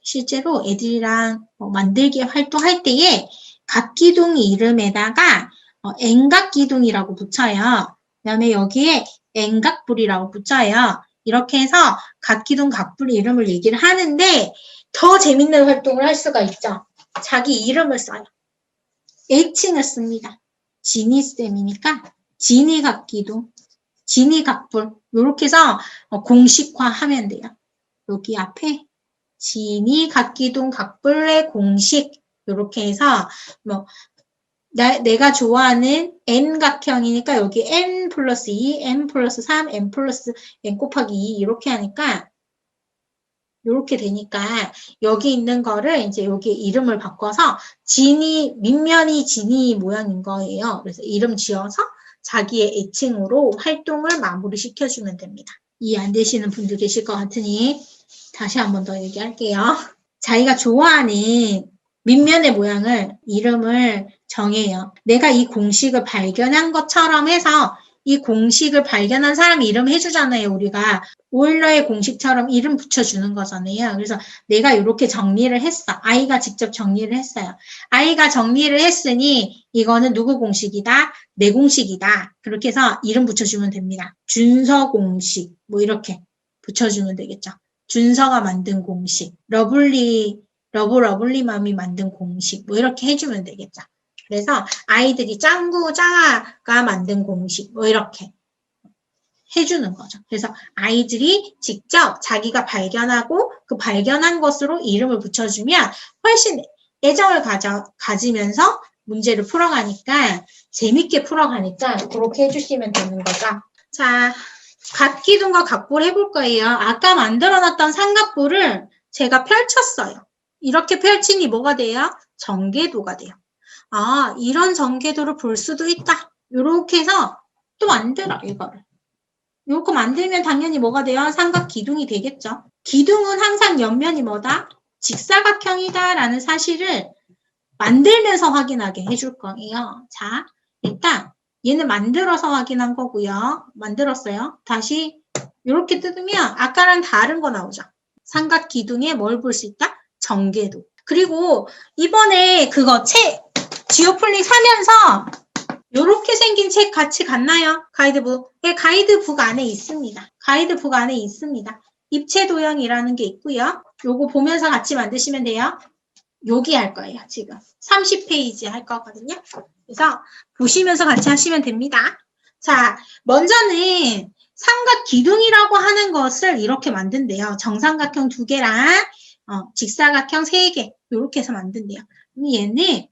실제로 애들이랑 만들기 활동할 때에 각 기둥 이름에다가 N각 기둥이라고 붙여요. 그 다음에 여기에 N각불이라고 붙여요. 이렇게 해서 각 기둥 각불 이름을 얘기를 하는데 더 재밌는 활동을 할 수가 있죠. 자기 이름을 써요. 애칭을 씁니다. 지니쌤이니까 지니각기둥, 지니각불 이렇게 해서 공식화하면 돼요. 여기 앞에 지니각기둥 각불의 공식 이렇게 해서 내가 좋아하는 N각형이니까 여기 N 플러스 2, N 플러스 3, N 플러스 N 곱하기 2 이렇게 하니까 이렇게 되니까 여기 있는 거를 이제 여기 이름을 바꿔서 밑면이 지니 모양인 거예요. 그래서 이름 지어서 자기의 애칭으로 활동을 마무리 시켜주면 됩니다. 이해 안 되시는 분들 계실 것 같으니 다시 한 번 더 얘기할게요. 자기가 좋아하는 밑면의 모양을 이름을 정해요. 내가 이 공식을 발견한 것처럼 해서 이 공식을 발견한 사람 이름 해주잖아요. 우리가 오일러의 공식처럼 이름 붙여주는 거잖아요. 그래서 내가 이렇게 정리를 했어. 아이가 직접 정리를 했어요. 아이가 정리를 했으니 이거는 누구 공식이다? 내 공식이다. 그렇게 해서 이름 붙여주면 됩니다. 준서 공식 뭐 이렇게 붙여주면 되겠죠. 준서가 만든 공식, 러블리맘이 만든 공식 뭐 이렇게 해주면 되겠죠. 그래서 아이들이 짱구, 짱아가 만든 공식 뭐 이렇게 해주는 거죠. 그래서 아이들이 직접 자기가 발견하고 그 발견한 것으로 이름을 붙여주면 훨씬 애정을 가지면서 문제를 풀어가니까 재밌게 풀어가니까 그렇게 해주시면 되는 거죠. 자, 각기둥과 각불 해볼 거예요. 아까 만들어놨던 삼각뿔을 제가 펼쳤어요. 이렇게 펼치니 뭐가 돼요? 전개도가 돼요. 아, 이런 전개도를 볼 수도 있다. 이렇게 해서 또 만들어, 이거를. 이렇게 만들면 당연히 뭐가 돼요? 삼각기둥이 되겠죠. 기둥은 항상 옆면이 뭐다? 직사각형이다라는 사실을 만들면서 확인하게 해줄 거예요. 자, 일단 얘는 만들어서 확인한 거고요. 만들었어요. 다시 이렇게 뜯으면 아까랑 다른 거 나오죠. 삼각기둥에 뭘 볼 수 있다? 전개도. 그리고 이번에 그거 지오플릭 사면서 이렇게 생긴 책 같이 갔나요? 가이드북. 네, 가이드북 안에 있습니다. 가이드북 안에 있습니다. 입체 도형이라는 게 있고요. 요거 보면서 같이 만드시면 돼요. 여기 할 거예요, 지금. 30페이지 할 거거든요. 그래서 보시면서 같이 하시면 됩니다. 자, 먼저는 삼각기둥이라고 하는 것을 이렇게 만든대요. 정삼각형 2개랑 직사각형 3개 이렇게 해서 만든대요. 그럼 얘는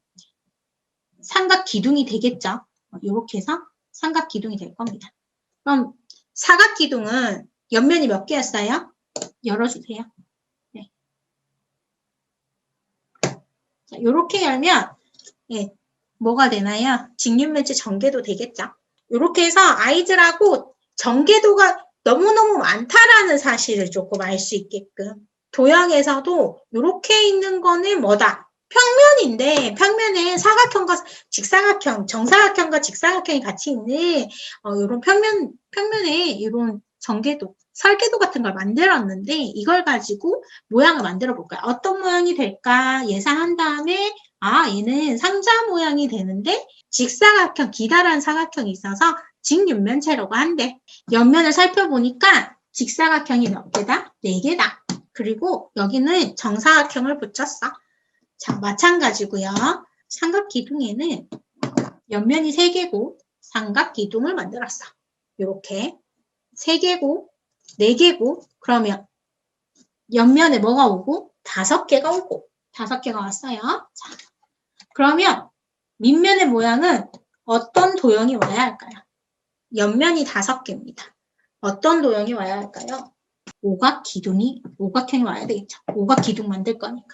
삼각기둥이 되겠죠. 이렇게 해서 삼각기둥이 될 겁니다. 그럼 사각기둥은 옆면이 몇 개였어요? 열어주세요. 네. 자, 이렇게 열면 예, 뭐가 되나요? 직육면체 전개도 되겠죠. 이렇게 해서 아이들하고 전개도가 너무너무 많다라는 사실을 조금 알 수 있게끔 도형에서도 이렇게 있는 거는 뭐다? 평면인데 평면에 사각형과 직사각형, 정사각형과 직사각형이 같이 있는 이런 평면에 이런 전개도, 설계도 같은 걸 만들었는데 이걸 가지고 모양을 만들어 볼까요? 어떤 모양이 될까 예상한 다음에 아 얘는 삼자 모양이 되는데 직사각형, 기다란 사각형이 있어서 직육면체라고 한대. 옆면을 살펴보니까 직사각형이 몇 개다? 4개다. 그리고 여기는 정사각형을 붙였어. 자, 마찬가지고요. 삼각기둥에는 옆면이 3개고 삼각기둥을 만들었어. 이렇게 3개고 4개고 그러면 옆면에 뭐가 오고? 5개가 오고 5개가 왔어요. 자, 그러면 밑면의 모양은 어떤 도형이 와야 할까요? 옆면이 5개입니다. 어떤 도형이 와야 할까요? 오각형이 와야 되겠죠. 오각기둥 만들 거니까.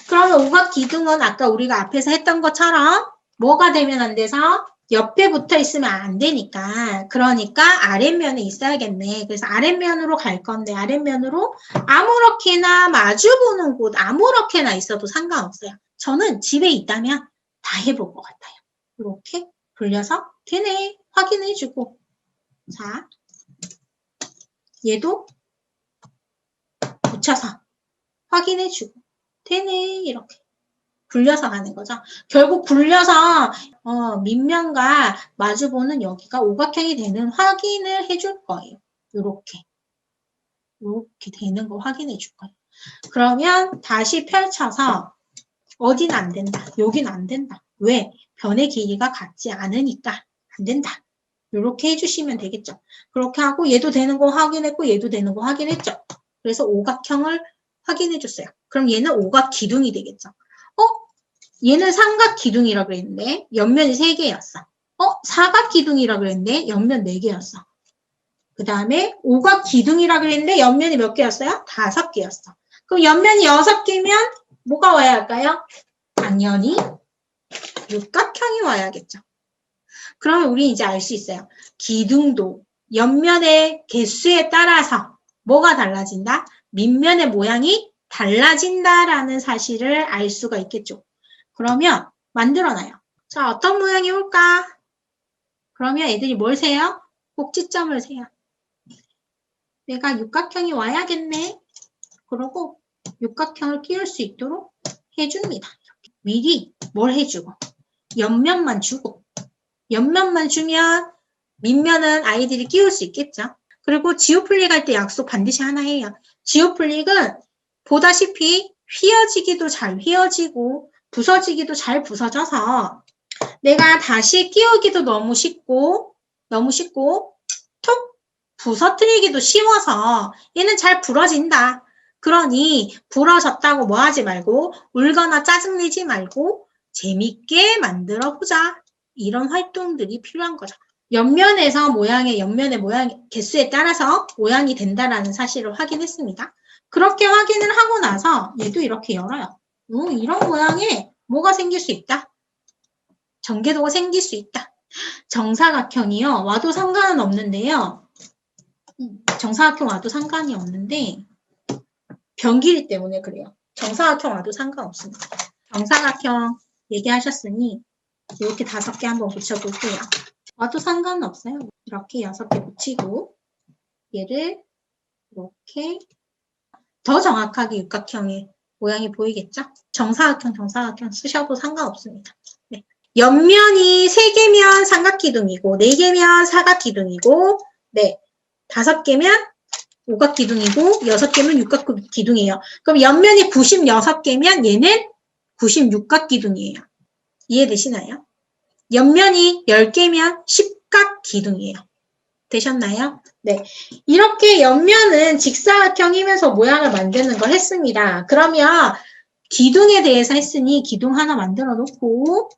그러면 오각기둥은 아까 우리가 앞에서 했던 것처럼 뭐가 되면 안 돼서 옆에 붙어 있으면 안 되니까. 그러니까 아랫면에 있어야겠네. 그래서 아랫면으로 갈 건데 아랫면으로 아무렇게나 마주보는 곳 아무렇게나 있어도 상관없어요. 저는 집에 있다면 다 해볼 것 같아요. 이렇게 돌려서 되네. 확인해주고. 자, 얘도 붙여서 확인해주고 되네. 이렇게 굴려서 가는 거죠. 결국 굴려서 밑면과 마주보는 여기가 오각형이 되는 확인을 해줄 거예요. 이렇게 되는 거 확인해 줄 거예요. 그러면 다시 펼쳐서 어디는 안 된다. 여기는 안 된다. 왜? 변의 길이가 같지 않으니까 안 된다. 이렇게 해주시면 되겠죠. 그렇게 하고 얘도 되는 거 확인했고 얘도 되는 거 확인했죠. 그래서 오각형을 확인해 줬어요. 그럼 얘는 오각기둥이 되겠죠. 얘는 삼각기둥이라 그랬는데 옆면이 3개였어. 사각기둥이라 그랬는데 옆면 4개였어. 그 다음에 오각기둥이라 그랬는데 옆면이 몇 개였어요? 5개였어. 그럼 옆면이 6개면 뭐가 와야 할까요? 당연히 육각형이 와야겠죠. 그러면 우리 이제 알 수 있어요. 기둥도 옆면의 개수에 따라서 뭐가 달라진다? 밑면의 모양이 달라진다라는 사실을 알 수가 있겠죠. 그러면 만들어놔요. 자, 어떤 모양이 올까? 그러면 애들이 뭘 세요? 꼭지점을 세요. 내가 육각형이 와야겠네. 그러고 육각형을 끼울 수 있도록 해줍니다. 미리 뭘 해주고 옆면만 주고 옆면만 주면 밑면은 아이들이 끼울 수 있겠죠. 그리고 지오플릭 할 때 약속 반드시 하나 해요. 지오플릭은 보다시피 휘어지기도 잘 휘어지고 부서지기도 잘 부서져서 내가 다시 끼우기도 너무 쉽고 톡 부서뜨리기도 쉬워서 얘는 잘 부러진다. 그러니 부러졌다고 뭐 하지 말고 울거나 짜증내지 말고 재밌게 만들어 보자. 이런 활동들이 필요한 거죠. 옆면의 모양 개수에 따라서 모양이 된다라는 사실을 확인했습니다. 그렇게 확인을 하고 나서 얘도 이렇게 열어요. 이런 모양에 뭐가 생길 수 있다? 전개도가 생길 수 있다. 정사각형이요. 와도 상관은 없는데요. 정사각형 와도 상관이 없는데 변 길이 때문에 그래요. 정사각형 와도 상관없습니다. 정사각형 얘기하셨으니 이렇게 5개 한번 붙여볼게요. 와도 상관은 없어요. 이렇게 6개 붙이고 얘를 이렇게 더 정확하게 육각형의 모양이 보이겠죠? 정사각형 쓰셔도 상관없습니다. 네. 옆면이 3개면 삼각기둥이고 4개면 사각기둥이고 네, 5개면 오각기둥이고 6개면 육각기둥이에요. 그럼 옆면이 96개면 얘는 96각기둥이에요. 이해되시나요? 옆면이 10개면 10각기둥이에요. 되셨나요? 네. 이렇게 옆면은 직사각형이면서 모양을 만드는 걸 했습니다. 그러면 기둥에 대해서 했으니 기둥 하나 만들어 놓고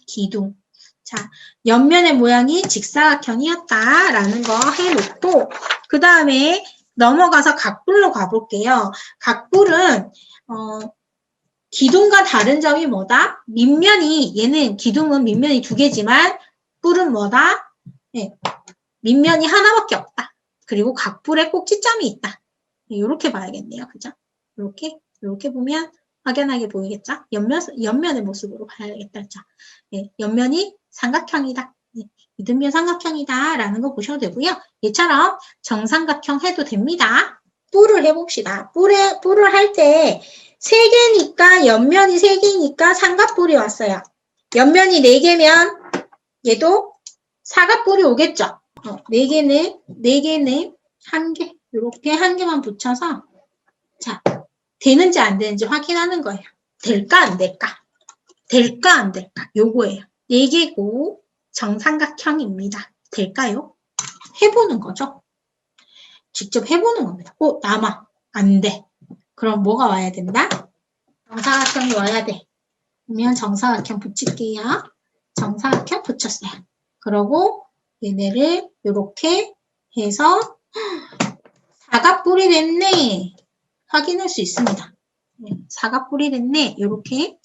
기둥. 자, 옆면의 모양이 직사각형이었다라는 거 해놓고 그 다음에 넘어가서 각불로 가볼게요. 각불은 기둥과 다른 점이 뭐다? 얘는 기둥은 밑면이 2개지만 뿔은 뭐다? 네, 밑면이 하나밖에 없다. 그리고 각불에 꼭지점이 있다. 이렇게 봐야겠네요. 그죠? 이렇게 보면 확연하게 보이겠죠? 옆면의 모습으로 봐야겠다. 그죠? 네, 옆면이 삼각형이다. 네, 이등변 삼각형이다. 라는 거 보셔도 되고요. 얘처럼 정삼각형 해도 됩니다. 뿔을 해봅시다. 뿔을 할 때 3개니까 옆면이 3개니까 삼각뿔이 왔어요. 옆면이 4개면 얘도 사각뿔이 오겠죠. 4개는 한 개, 이렇게 한 개만 붙여서 자, 되는지 안 되는지 확인하는 거예요. 될까 안 될까? 될까 안 될까? 요거예요. 4개고 정삼각형입니다. 될까요? 해보는 거죠. 직접 해보는 겁니다. 남아. 안 돼. 그럼 뭐가 와야 된다? 정사각형이 와야 돼. 그러면 정사각형 붙일게요. 정사각형 붙였어요. 그러고 얘네를 이렇게 해서 사각뿔이 됐네. 확인할 수 있습니다. 사각뿔이 됐네. 이렇게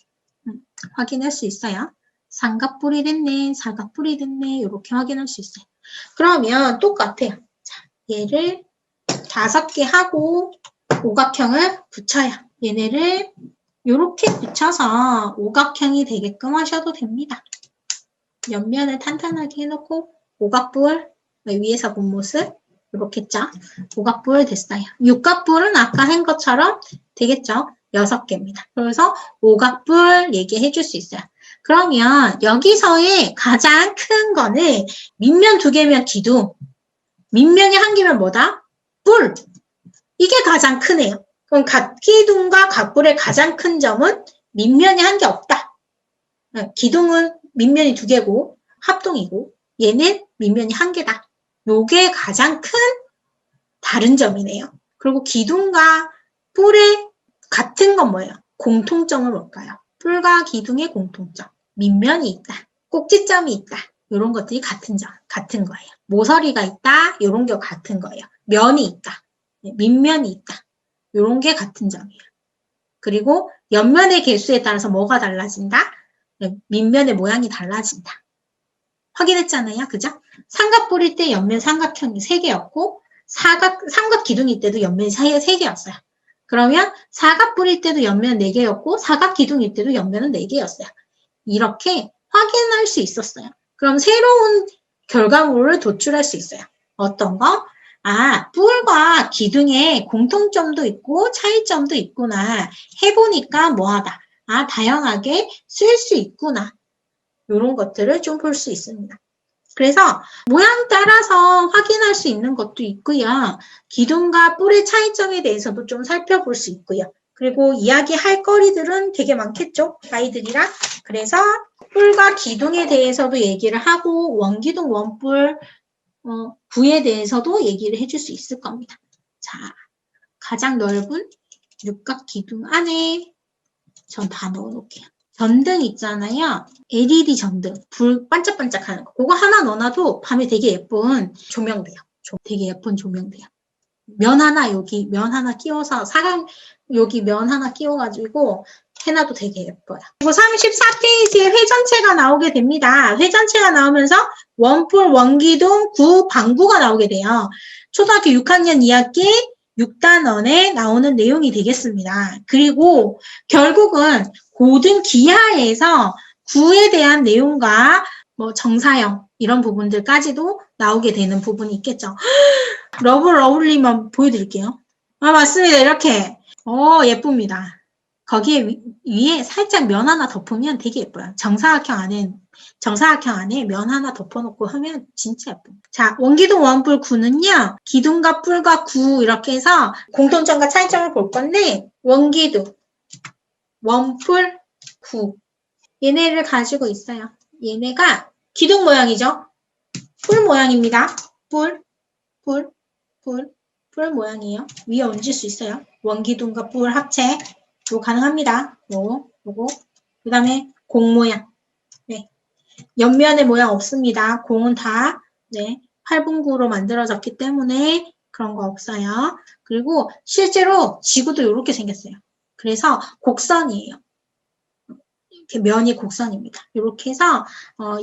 확인할 수 있어요. 삼각뿔이 됐네. 사각뿔이 됐네. 이렇게 확인할 수 있어요. 그러면 똑같아요. 자, 얘를 5개 하고 오각형을 붙여요. 얘네를 이렇게 붙여서 오각형이 되게끔 하셔도 됩니다. 옆면을 탄탄하게 해놓고 오각뿔 위에서 본 모습 이렇게 했죠. 오각뿔 됐어요. 육각뿔은 아까 한 것처럼 되겠죠. 6개입니다. 그래서 오각뿔 얘기해 줄 수 있어요. 그러면 여기서의 가장 큰 거는 밑면 2개면 기둥, 밑면이 1개면 뭐다? 뿔. 이게 가장 크네요. 그럼 각기둥과 각뿔의 가장 큰 점은 밑면이 1개 없다. 기둥은 밑면이 2개고 합동이고 얘는 밑면이 1개다. 요게 가장 큰 다른 점이네요. 그리고 기둥과 뿔의 같은 건 뭐예요? 공통점은 뭘까요? 뿔과 기둥의 공통점. 밑면이 있다. 꼭지점이 있다. 이런 것들이 같은 거예요. 모서리가 있다. 이런 게 같은 거예요. 면이 있다. 밑면이 있다. 이런 게 같은 점이에요. 그리고 옆면의 개수에 따라서 뭐가 달라진다? 밑면의 모양이 달라진다. 확인했잖아요. 그죠? 삼각뿔일 때 옆면 삼각형이 3개였고 삼각 기둥일 때도 옆면이 3개였어요. 그러면 사각뿔일 때도 옆면 4개였고 사각 기둥일 때도 옆면은 4개였어요. 이렇게 확인할 수 있었어요. 그럼 새로운 결과물을 도출할 수 있어요. 어떤 거? 뿔과 기둥에 공통점도 있고 차이점도 있구나. 해보니까 뭐하다. 다양하게 쓸 수 있구나. 이런 것들을 좀 볼 수 있습니다. 그래서 모양 따라서 확인할 수 있는 것도 있고요. 기둥과 뿔의 차이점에 대해서도 좀 살펴볼 수 있고요. 그리고 이야기할 거리들은 되게 많겠죠? 아이들이랑. 그래서 뿔과 기둥에 대해서도 얘기를 하고 원기둥, 원뿔, 구에 대해서도 얘기를 해줄 수 있을 겁니다. 자, 가장 넓은 육각 기둥 안에 전 다 넣어놓을게요. 전등 있잖아요. LED 전등, 불 반짝반짝하는 거. 그거 하나 넣어놔도 밤에 되게 예쁜 조명 돼요. 되게 예쁜 조명 돼요. 면 하나 여기 면 하나 끼워서 여기 면 하나 끼워가지고 해놔도 되게 예뻐요. 그리고 34페이지에 회전체가 나오게 됩니다. 회전체가 나오면서 원뿔, 원기둥, 구, 방구가 나오게 돼요. 초등학교 6학년 2학기 6단원에 나오는 내용이 되겠습니다. 그리고 결국은 고등 기하에서 구에 대한 내용과 뭐 정사형 이런 부분들까지도 나오게 되는 부분이 있겠죠. 러블리만 보여드릴게요. 맞습니다. 이렇게. 예쁩니다. 거기에 위에 살짝 면 하나 덮으면 되게 예뻐요. 정사각형 안에 면 하나 덮어놓고 하면 진짜 예뻐요. 자, 원기둥, 원뿔, 구는요. 기둥과 뿔과 구 이렇게 해서 공통점과 차이점을 볼 건데 원기둥, 원뿔, 구 얘네를 가지고 있어요. 얘네가 기둥 모양이죠. 뿔 모양입니다. 뿔 모양이에요. 위에 얹을 수 있어요. 원기둥과 뿔 합체. 이거 가능합니다. 요거. 그 다음에 공 모양. 네. 옆면의 모양 없습니다. 공은 다, 8분구로 만들어졌기 때문에 그런 거 없어요. 그리고 실제로 지구도 이렇게 생겼어요. 그래서 곡선이에요. 이렇게 면이 곡선입니다. 이렇게 해서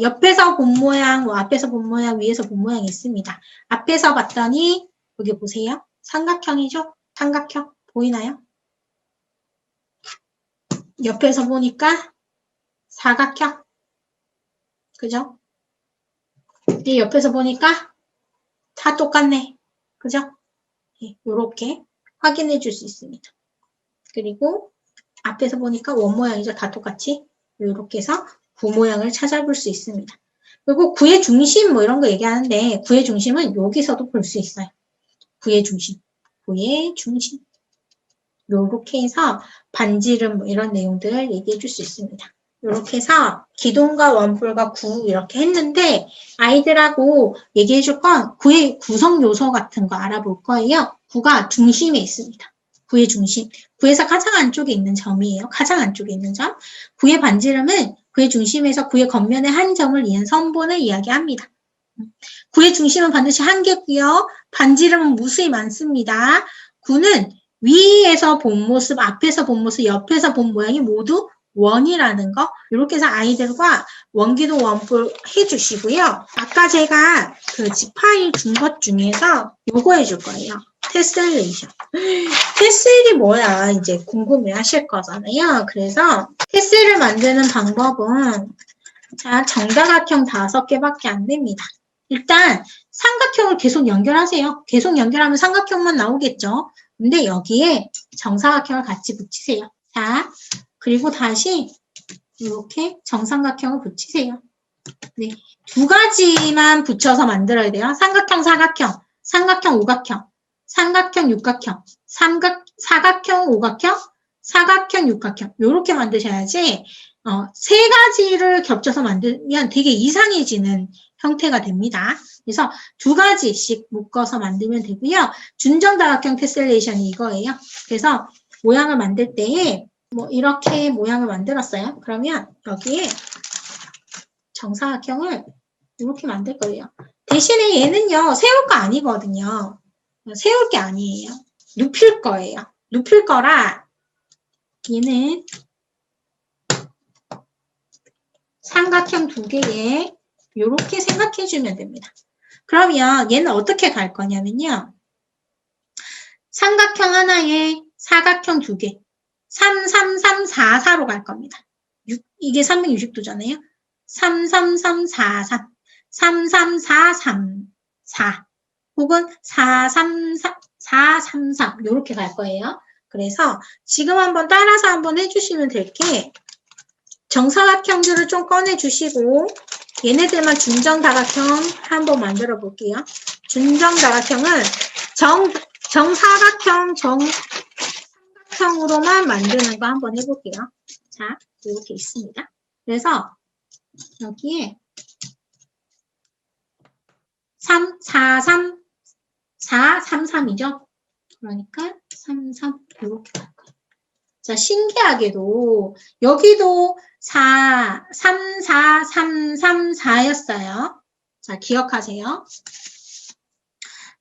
옆에서 본 모양, 앞에서 본 모양, 위에서 본 모양이 있습니다. 앞에서 봤더니 여기 보세요. 삼각형이죠? 삼각형 보이나요? 옆에서 보니까 사각형. 그죠? 이 옆에서 보니까 다 똑같네. 그죠? 이렇게 확인해 줄 수 있습니다. 그리고 앞에서 보니까 원 모양이죠. 다 똑같이. 이렇게 해서 구 모양을 찾아볼 수 있습니다. 그리고 구의 중심 뭐 이런 거 얘기하는데 구의 중심은 여기서도 볼 수 있어요. 구의 중심. 구의 중심. 요렇게 해서 반지름 뭐 이런 내용들을 얘기해 줄 수 있습니다. 요렇게 해서 기둥과 원뿔과 구 이렇게 했는데 아이들하고 얘기해 줄 건 구의 구성 요소 같은 거 알아볼 거예요. 구가 중심에 있습니다. 구의 중심. 구에서 가장 안쪽에 있는 점이에요. 가장 안쪽에 있는 점. 구의 반지름은 구의 중심에서 구의 겉면의 한 점을 이은 선분을 이야기합니다. 구의 중심은 반드시 한 개고요. 반지름은 무수히 많습니다. 구는 위에서 본 모습, 앞에서 본 모습, 옆에서 본 모양이 모두 원이라는 거. 이렇게 해서 아이들과 원기둥 원뿔 해주시고요. 아까 제가 그 지파일 준 것 중에서 요거 해줄 거예요. 테셀레이션. 테셀이 뭐야? 이제 궁금해 하실 거잖아요. 그래서 테셀을 만드는 방법은 자, 정사각형 5개밖에 안 됩니다. 일단 삼각형을 계속 연결하세요. 계속 연결하면 삼각형만 나오겠죠. 근데 여기에 정사각형을 같이 붙이세요. 자, 그리고 다시 이렇게 정삼각형을 붙이세요. 네, 2가지만 붙여서 만들어야 돼요. 삼각형, 사각형, 삼각형, 오각형, 삼각형, 육각형, 사각형, 오각형, 사각형, 육각형 이렇게 만드셔야지 3가지를 겹쳐서 만들면 되게 이상해지는 형태가 됩니다. 그래서 2가지씩 묶어서 만들면 되고요. 준정다각형 테셀레이션이 이거예요. 그래서 모양을 만들 때에 뭐 이렇게 모양을 만들었어요. 그러면 여기에 정사각형을 이렇게 만들 거예요. 대신에 얘는요. 세울 거 아니거든요. 세울 게 아니에요. 눕힐 거예요. 눕힐 거라 얘는 삼각형 2개에 이렇게 생각해주면 됩니다. 그러면 얘는 어떻게 갈 거냐면요. 삼각형 하나에 사각형 2개. 3, 3, 3, 4, 4로 갈 겁니다. 이게 360도잖아요. 3, 3, 3, 4, 3. 3, 3, 4, 3, 4. 혹은 4, 3, 4, 4, 3, 3. 이렇게 갈 거예요. 그래서 지금 한번 따라서 한번 해주시면 될 게 정사각형들을 좀 꺼내주시고 얘네들만 준정다각형 한번 만들어 볼게요. 준정다각형은 정사각형, 정삼각형으로만 만드는 거 한번 해볼게요. 자, 이렇게 있습니다. 그래서 여기에 3, 4, 3, 4, 3, 3이죠. 그러니까 3, 3 이렇게 갈 거예요. 자, 신기하게도 여기도 4, 3, 4, 3, 3, 4였어요. 자, 기억하세요.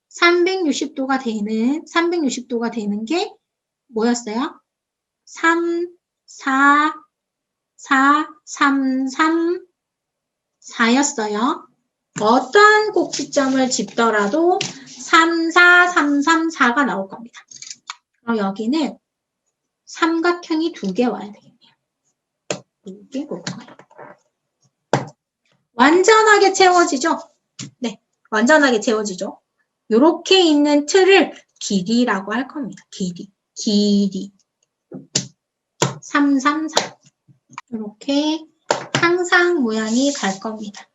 360도가 되는 게 뭐였어요? 3, 4, 4, 3, 3, 4였어요. 어떤 꼭지점을 짚더라도 3, 4, 3, 3, 4가 나올 겁니다. 그럼 여기는 삼각형이 2개 와야 되겠네요. 이게 뭘까요? 완전하게 채워지죠? 네, 완전하게 채워지죠. 이렇게 있는 틀을 길이라고 할 겁니다. 길이. 3, 3, 4. 이렇게 항상 모양이 갈 겁니다.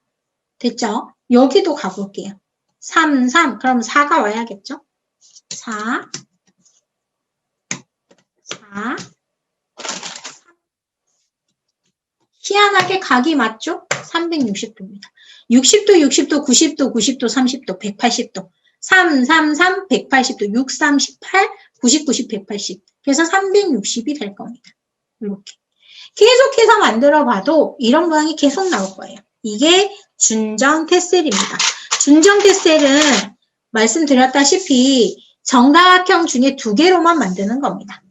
됐죠? 여기도 가볼게요. 3, 3. 그럼 4가 와야겠죠? 4. 희한하게 각이 맞죠? 360도입니다. 60도, 60도, 90도, 90도, 30도, 180도. 3, 3, 3, 180도, 6, 3, 18, 90, 90, 180. 그래서 360이 될 겁니다. 이렇게. 계속해서 만들어 봐도 이런 모양이 계속 나올 거예요. 이게 준정 테셀입니다. 준정 테셀은 말씀드렸다시피 정다각형 중에 2개로만 만드는 겁니다.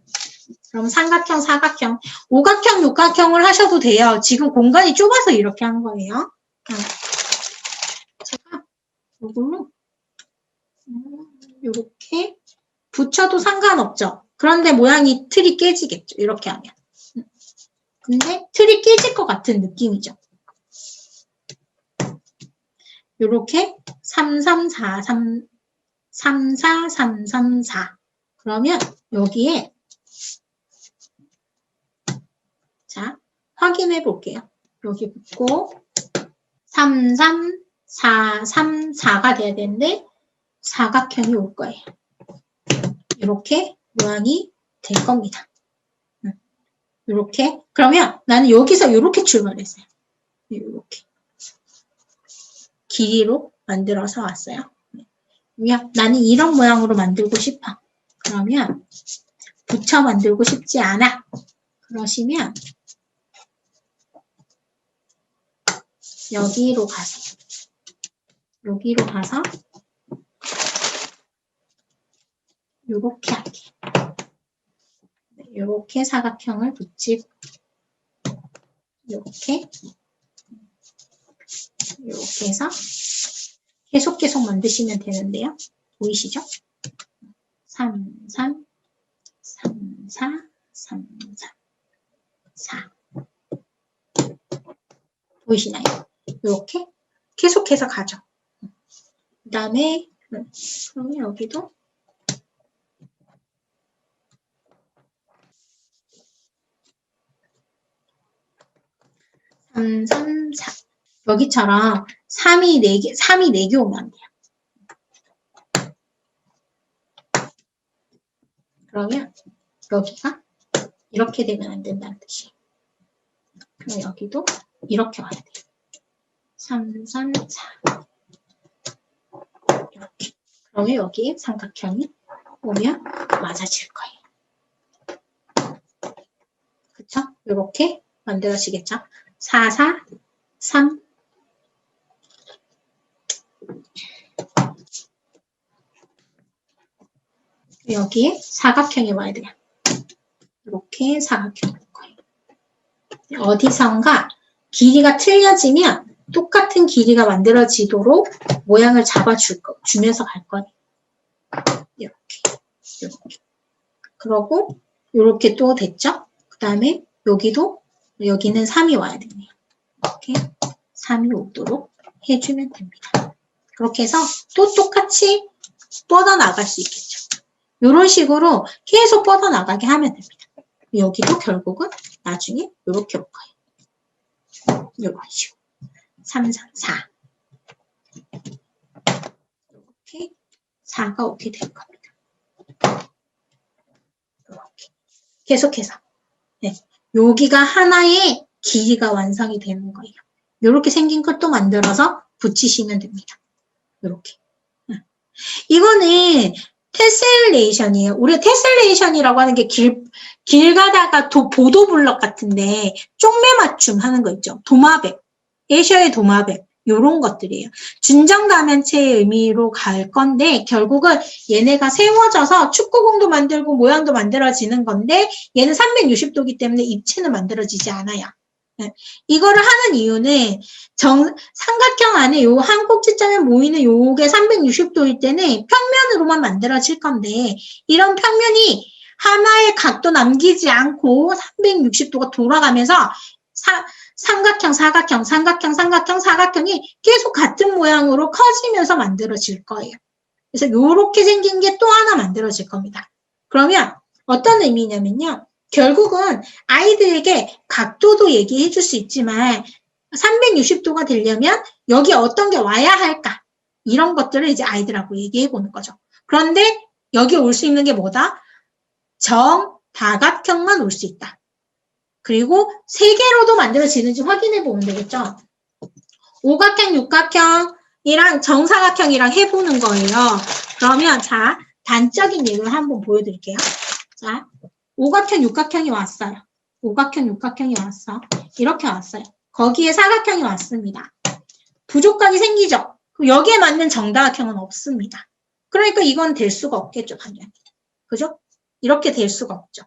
그럼 삼각형, 사각형, 오각형, 육각형을 하셔도 돼요. 지금 공간이 좁아서 이렇게 한 거예요. 제가 이걸로 이렇게 붙여도 상관없죠. 그런데 모양이 틀이 깨지겠죠. 이렇게 하면. 근데 틀이 깨질 것 같은 느낌이죠. 이렇게 3, 3, 4, 3, 3, 4, 3, 3, 4. 그러면 여기에 자, 확인해 볼게요. 여기 붙고 3, 3, 4, 3, 4가 돼야 되는데 사각형이 올 거예요. 이렇게 모양이 될 겁니다. 이렇게. 그러면 나는 여기서 이렇게 출발했어요. 이렇게. 길이로 만들어서 왔어요. 나는 이런 모양으로 만들고 싶어. 그러면 붙여 만들고 싶지 않아. 그러시면 여기로 가세요. 여기로 가서 이렇게 할게요. 이렇게 사각형을 붙이고 이렇게 해서 계속 만드시면 되는데요. 보이시죠? 3, 3, 3, 4, 3, 4, 4. 보이시나요? 이렇게 계속해서 가죠. 그 다음에 그러면 여기도 3, 3, 4. 여기처럼 3이 4개 오면 안 돼요. 그러면 여기가 이렇게 되면 안 된다는 뜻이에요. 그럼 여기도 이렇게 와야 돼요. 3, 3, 4. 이렇게. 그러면 여기에 삼각형이 오면 맞아질 거예요. 그쵸? 이렇게 만들어지겠죠? 4, 4, 3. 여기에 사각형이 와야 돼요. 이렇게 사각형이 올 거예요. 어디선가 길이가 틀려지면 똑같은 길이가 만들어지도록 모양을 주면서 갈 거예요. 이렇게. 그러고 이렇게 또 됐죠? 그 다음에 여기는 3이 와야 되네요. 이렇게 3이 오도록 해주면 됩니다. 그렇게 해서 또 똑같이 뻗어나갈 수 있겠죠. 이런 식으로 계속 뻗어나가게 하면 됩니다. 여기도 결국은 나중에 이렇게 올 거예요. 이런 식으로. 3, 3, 4. 이렇게 4가 오게 될 겁니다. 이렇게. 계속해서. 네. 여기가 하나의 길이가 완성이 되는 거예요. 이렇게 생긴 것도 만들어서 붙이시면 됩니다. 이렇게. 이거는 테셀레이션이에요. 우리가 테셀레이션이라고 하는 게 길 가다가 보도블럭 같은데 쪽매 맞춤 하는 거 있죠. 도마뱀, 에셔의 도마뱀 이런 것들이에요. 준정감연체의 의미로 갈 건데 결국은 얘네가 세워져서 축구공도 만들고 모양도 만들어지는 건데 얘는 360도이기 때문에 입체는 만들어지지 않아요. 이거를 하는 이유는 삼각형 안에 요 한 꼭지점에 모이는 요게 360도일 때는 평면으로만 만들어질 건데 이런 평면이 하나의 각도 남기지 않고 360도가 돌아가면서 삼각형, 사각형, 삼각형, 삼각형, 사각형이 계속 같은 모양으로 커지면서 만들어질 거예요. 그래서 이렇게 생긴 게 또 하나 만들어질 겁니다. 그러면 어떤 의미냐면요. 결국은 아이들에게 각도도 얘기해 줄 수 있지만 360도가 되려면 여기 어떤 게 와야 할까? 이런 것들을 이제 아이들하고 얘기해 보는 거죠. 그런데 여기 올 수 있는 게 뭐다? 정다각형만 올 수 있다. 그리고 3개로도 만들어지는지 확인해 보면 되겠죠. 오각형, 육각형이랑 정사각형이랑 해보는 거예요. 그러면 자, 단적인 예를 한번 보여드릴게요. 자, 오각형, 육각형이 왔어요. 오각형, 육각형이 왔어. 이렇게 왔어요. 거기에 사각형이 왔습니다. 부족각이 생기죠? 여기에 맞는 정다각형은 없습니다. 그러니까 이건 될 수가 없겠죠, 당연히. 그죠? 이렇게 될 수가 없죠.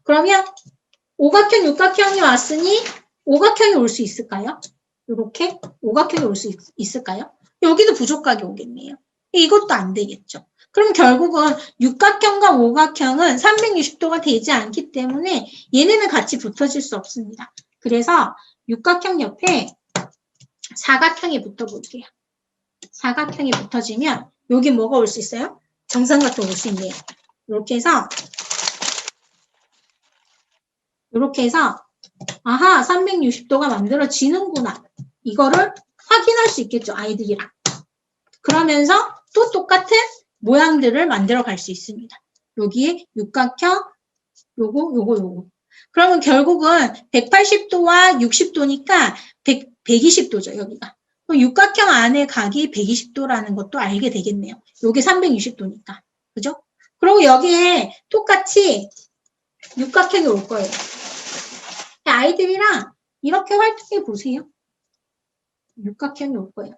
그러면 오각형, 육각형이 왔으니 오각형이 올 수 있을까요? 이렇게 오각형이 올 수 있을까요? 여기도 부족각이 오겠네요. 이것도 안 되겠죠. 그럼 결국은 육각형과 오각형은 360도가 되지 않기 때문에 얘네는 같이 붙어질 수 없습니다. 그래서 육각형 옆에 사각형이 붙어볼게요. 사각형이 붙어지면 여기 뭐가 올 수 있어요? 정삼각형 올 수 있네요. 이렇게 해서 아하 360도가 만들어지는구나. 이거를 확인할 수 있겠죠. 아이들이랑. 그러면서 또 똑같은 모양들을 만들어 갈 수 있습니다. 여기에 육각형, 요거. 그러면 결국은 180도와 60도니까 120도죠, 여기가. 그럼 육각형 안에 각이 120도라는 것도 알게 되겠네요. 요게 360도니까. 그죠? 그리고 여기에 똑같이 육각형이 올 거예요. 아이들이랑 이렇게 활동해 보세요. 육각형이 올 거예요.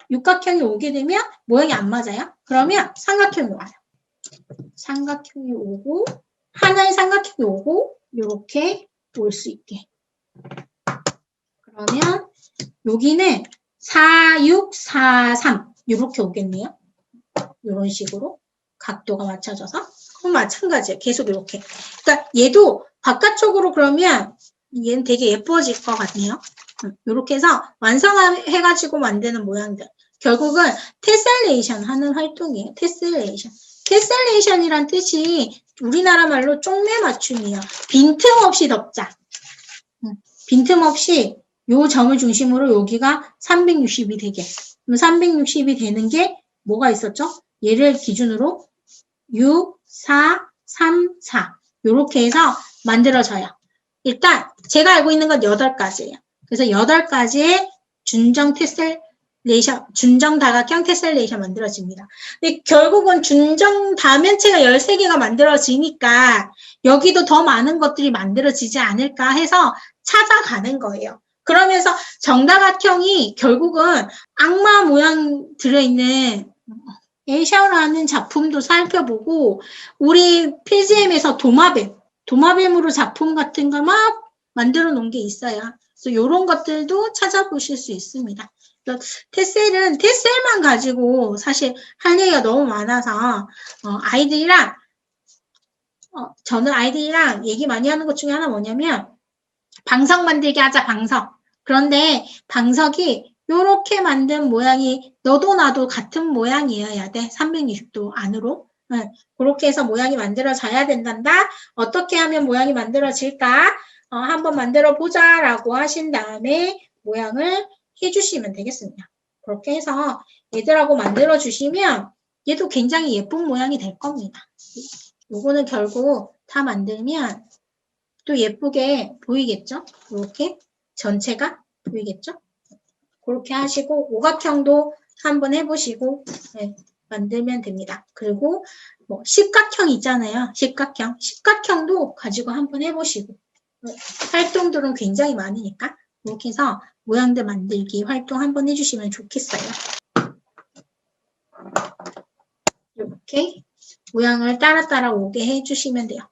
육각형이 오게 되면 모양이 안 맞아요. 그러면 삼각형이 와요. 삼각형이 오고 하나의 삼각형이 오고 이렇게 올 수 있게. 그러면 여기는 4, 6, 4, 3 이렇게 오겠네요. 이런 식으로 각도가 맞춰져서. 그럼 마찬가지예요. 계속 이렇게. 그러니까 얘도 바깥쪽으로 그러면 얘는 되게 예뻐질 것 같네요. 이렇게 해서 완성해가지고 만드는 모양들. 결국은 테셀레이션 하는 활동이에요. 테셀레이션. 테셀레이션이란 뜻이 우리나라 말로 쪽매 맞춤이에요. 빈틈없이 덮자. 빈틈없이 요 점을 중심으로 여기가 360이 되게. 그럼 360이 되는 게 뭐가 있었죠? 얘를 기준으로 6, 4, 3, 4 요렇게 해서 만들어져요. 일단 제가 알고 있는 건 8가지예요. 그래서 8가지의 준정 다각형 테셀레이션 만들어집니다. 근데 결국은 준정 다면체가 13개가 만들어지니까 여기도 더 많은 것들이 만들어지지 않을까 해서 찾아가는 거예요. 그러면서 정다각형이 결국은 악마 모양 들어있는 에이샤라는 작품도 살펴보고 우리 PGM에서 도마뱀으로 작품 같은 걸 막 만들어 놓은 게 있어요. 그래서 이런 것들도 찾아보실 수 있습니다. 테셀만 가지고 사실 할 얘기가 너무 많아서 저는 아이들이랑 얘기 많이 하는 것 중에 하나 뭐냐면 방석 만들기 하자, 방석. 그런데 방석이 요렇게 만든 모양이 너도 나도 같은 모양이어야 돼. 360도 안으로. 그렇게 해서 모양이 만들어져야 된단다. 어떻게 하면 모양이 만들어질까? 한번 만들어 보자라고 하신 다음에 모양을 해주시면 되겠습니다. 그렇게 해서 얘들하고 만들어 주시면 얘도 굉장히 예쁜 모양이 될 겁니다. 요거는 결국 다 만들면 또 예쁘게 보이겠죠? 이렇게 전체가 보이겠죠? 그렇게 하시고 오각형도 한번 해보시고 만들면 됩니다. 그리고 뭐 십각형 있잖아요. 십각형도 가지고 한번 해보시고 활동들은 굉장히 많으니까 이렇게 해서 모양들 만들기 활동 한번 해주시면 좋겠어요. 이렇게 모양을 따라 오게 해주시면 돼요.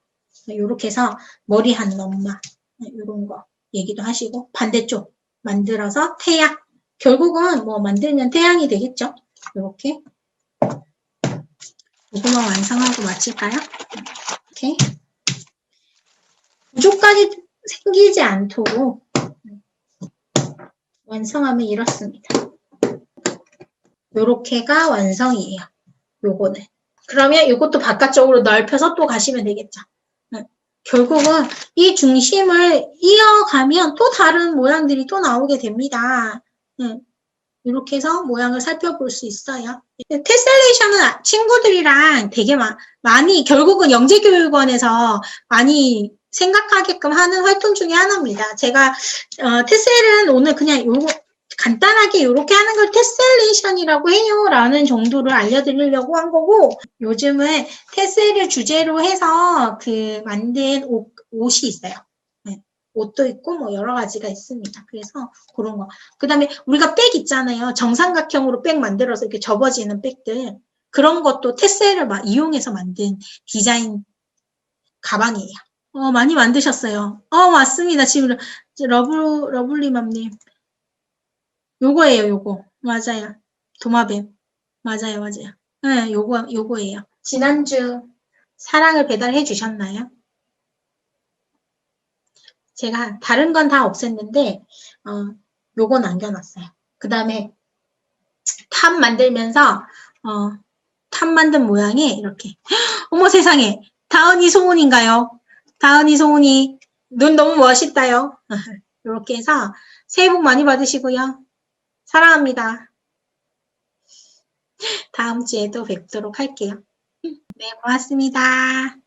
이렇게 해서 머리 하는 엄마 이런 거 얘기도 하시고 반대쪽 만들어서 태양 결국은 뭐 만들면 태양이 되겠죠. 이렇게 이거만 완성하고 마칠까요? 이렇게 구조까지 생기지 않도록 완성하면 이렇습니다. 요렇게가 완성이에요. 요거는. 그러면 이것도 바깥쪽으로 넓혀서 또 가시면 되겠죠. 결국은 이 중심을 이어가면 또 다른 모양들이 또 나오게 됩니다. 이렇게 해서 모양을 살펴볼 수 있어요. 테셀레이션은 친구들이랑 되게 많이 결국은 영재교육원에서 많이 생각하게끔 하는 활동 중에 하나입니다. 제가 테셀은 오늘 그냥 요거 간단하게 이렇게 하는 걸 테셀레이션이라고 해요 라는 정도를 알려드리려고 한 거고 요즘은 테셀을 주제로 해서 만든 옷이 있어요. 옷도 있고 뭐 여러 가지가 있습니다. 그래서 그런 거. 그 다음에 우리가 백 있잖아요. 정삼각형으로 백 만들어서 이렇게 접어지는 백들. 그런 것도 테셀을 이용해서 만든 디자인 가방이에요. 많이 만드셨어요. 맞습니다. 지금 러블리맘님. 요거예요, 요거. 맞아요. 도마뱀. 맞아요. 네, 요거예요. 지난주 사랑을 배달해 주셨나요? 제가 다른 건 다 없앴는데, 요거 남겨놨어요. 그 다음에 탑 만들면서, 탑 만든 모양이 이렇게. 어머 세상에. 다은이 소은인가요? 다은이 소은이. 눈 너무 멋있다요. 이렇게 해서 새해 복 많이 받으시고요. 사랑합니다. 다음 주에도 뵙도록 할게요. 네, 고맙습니다.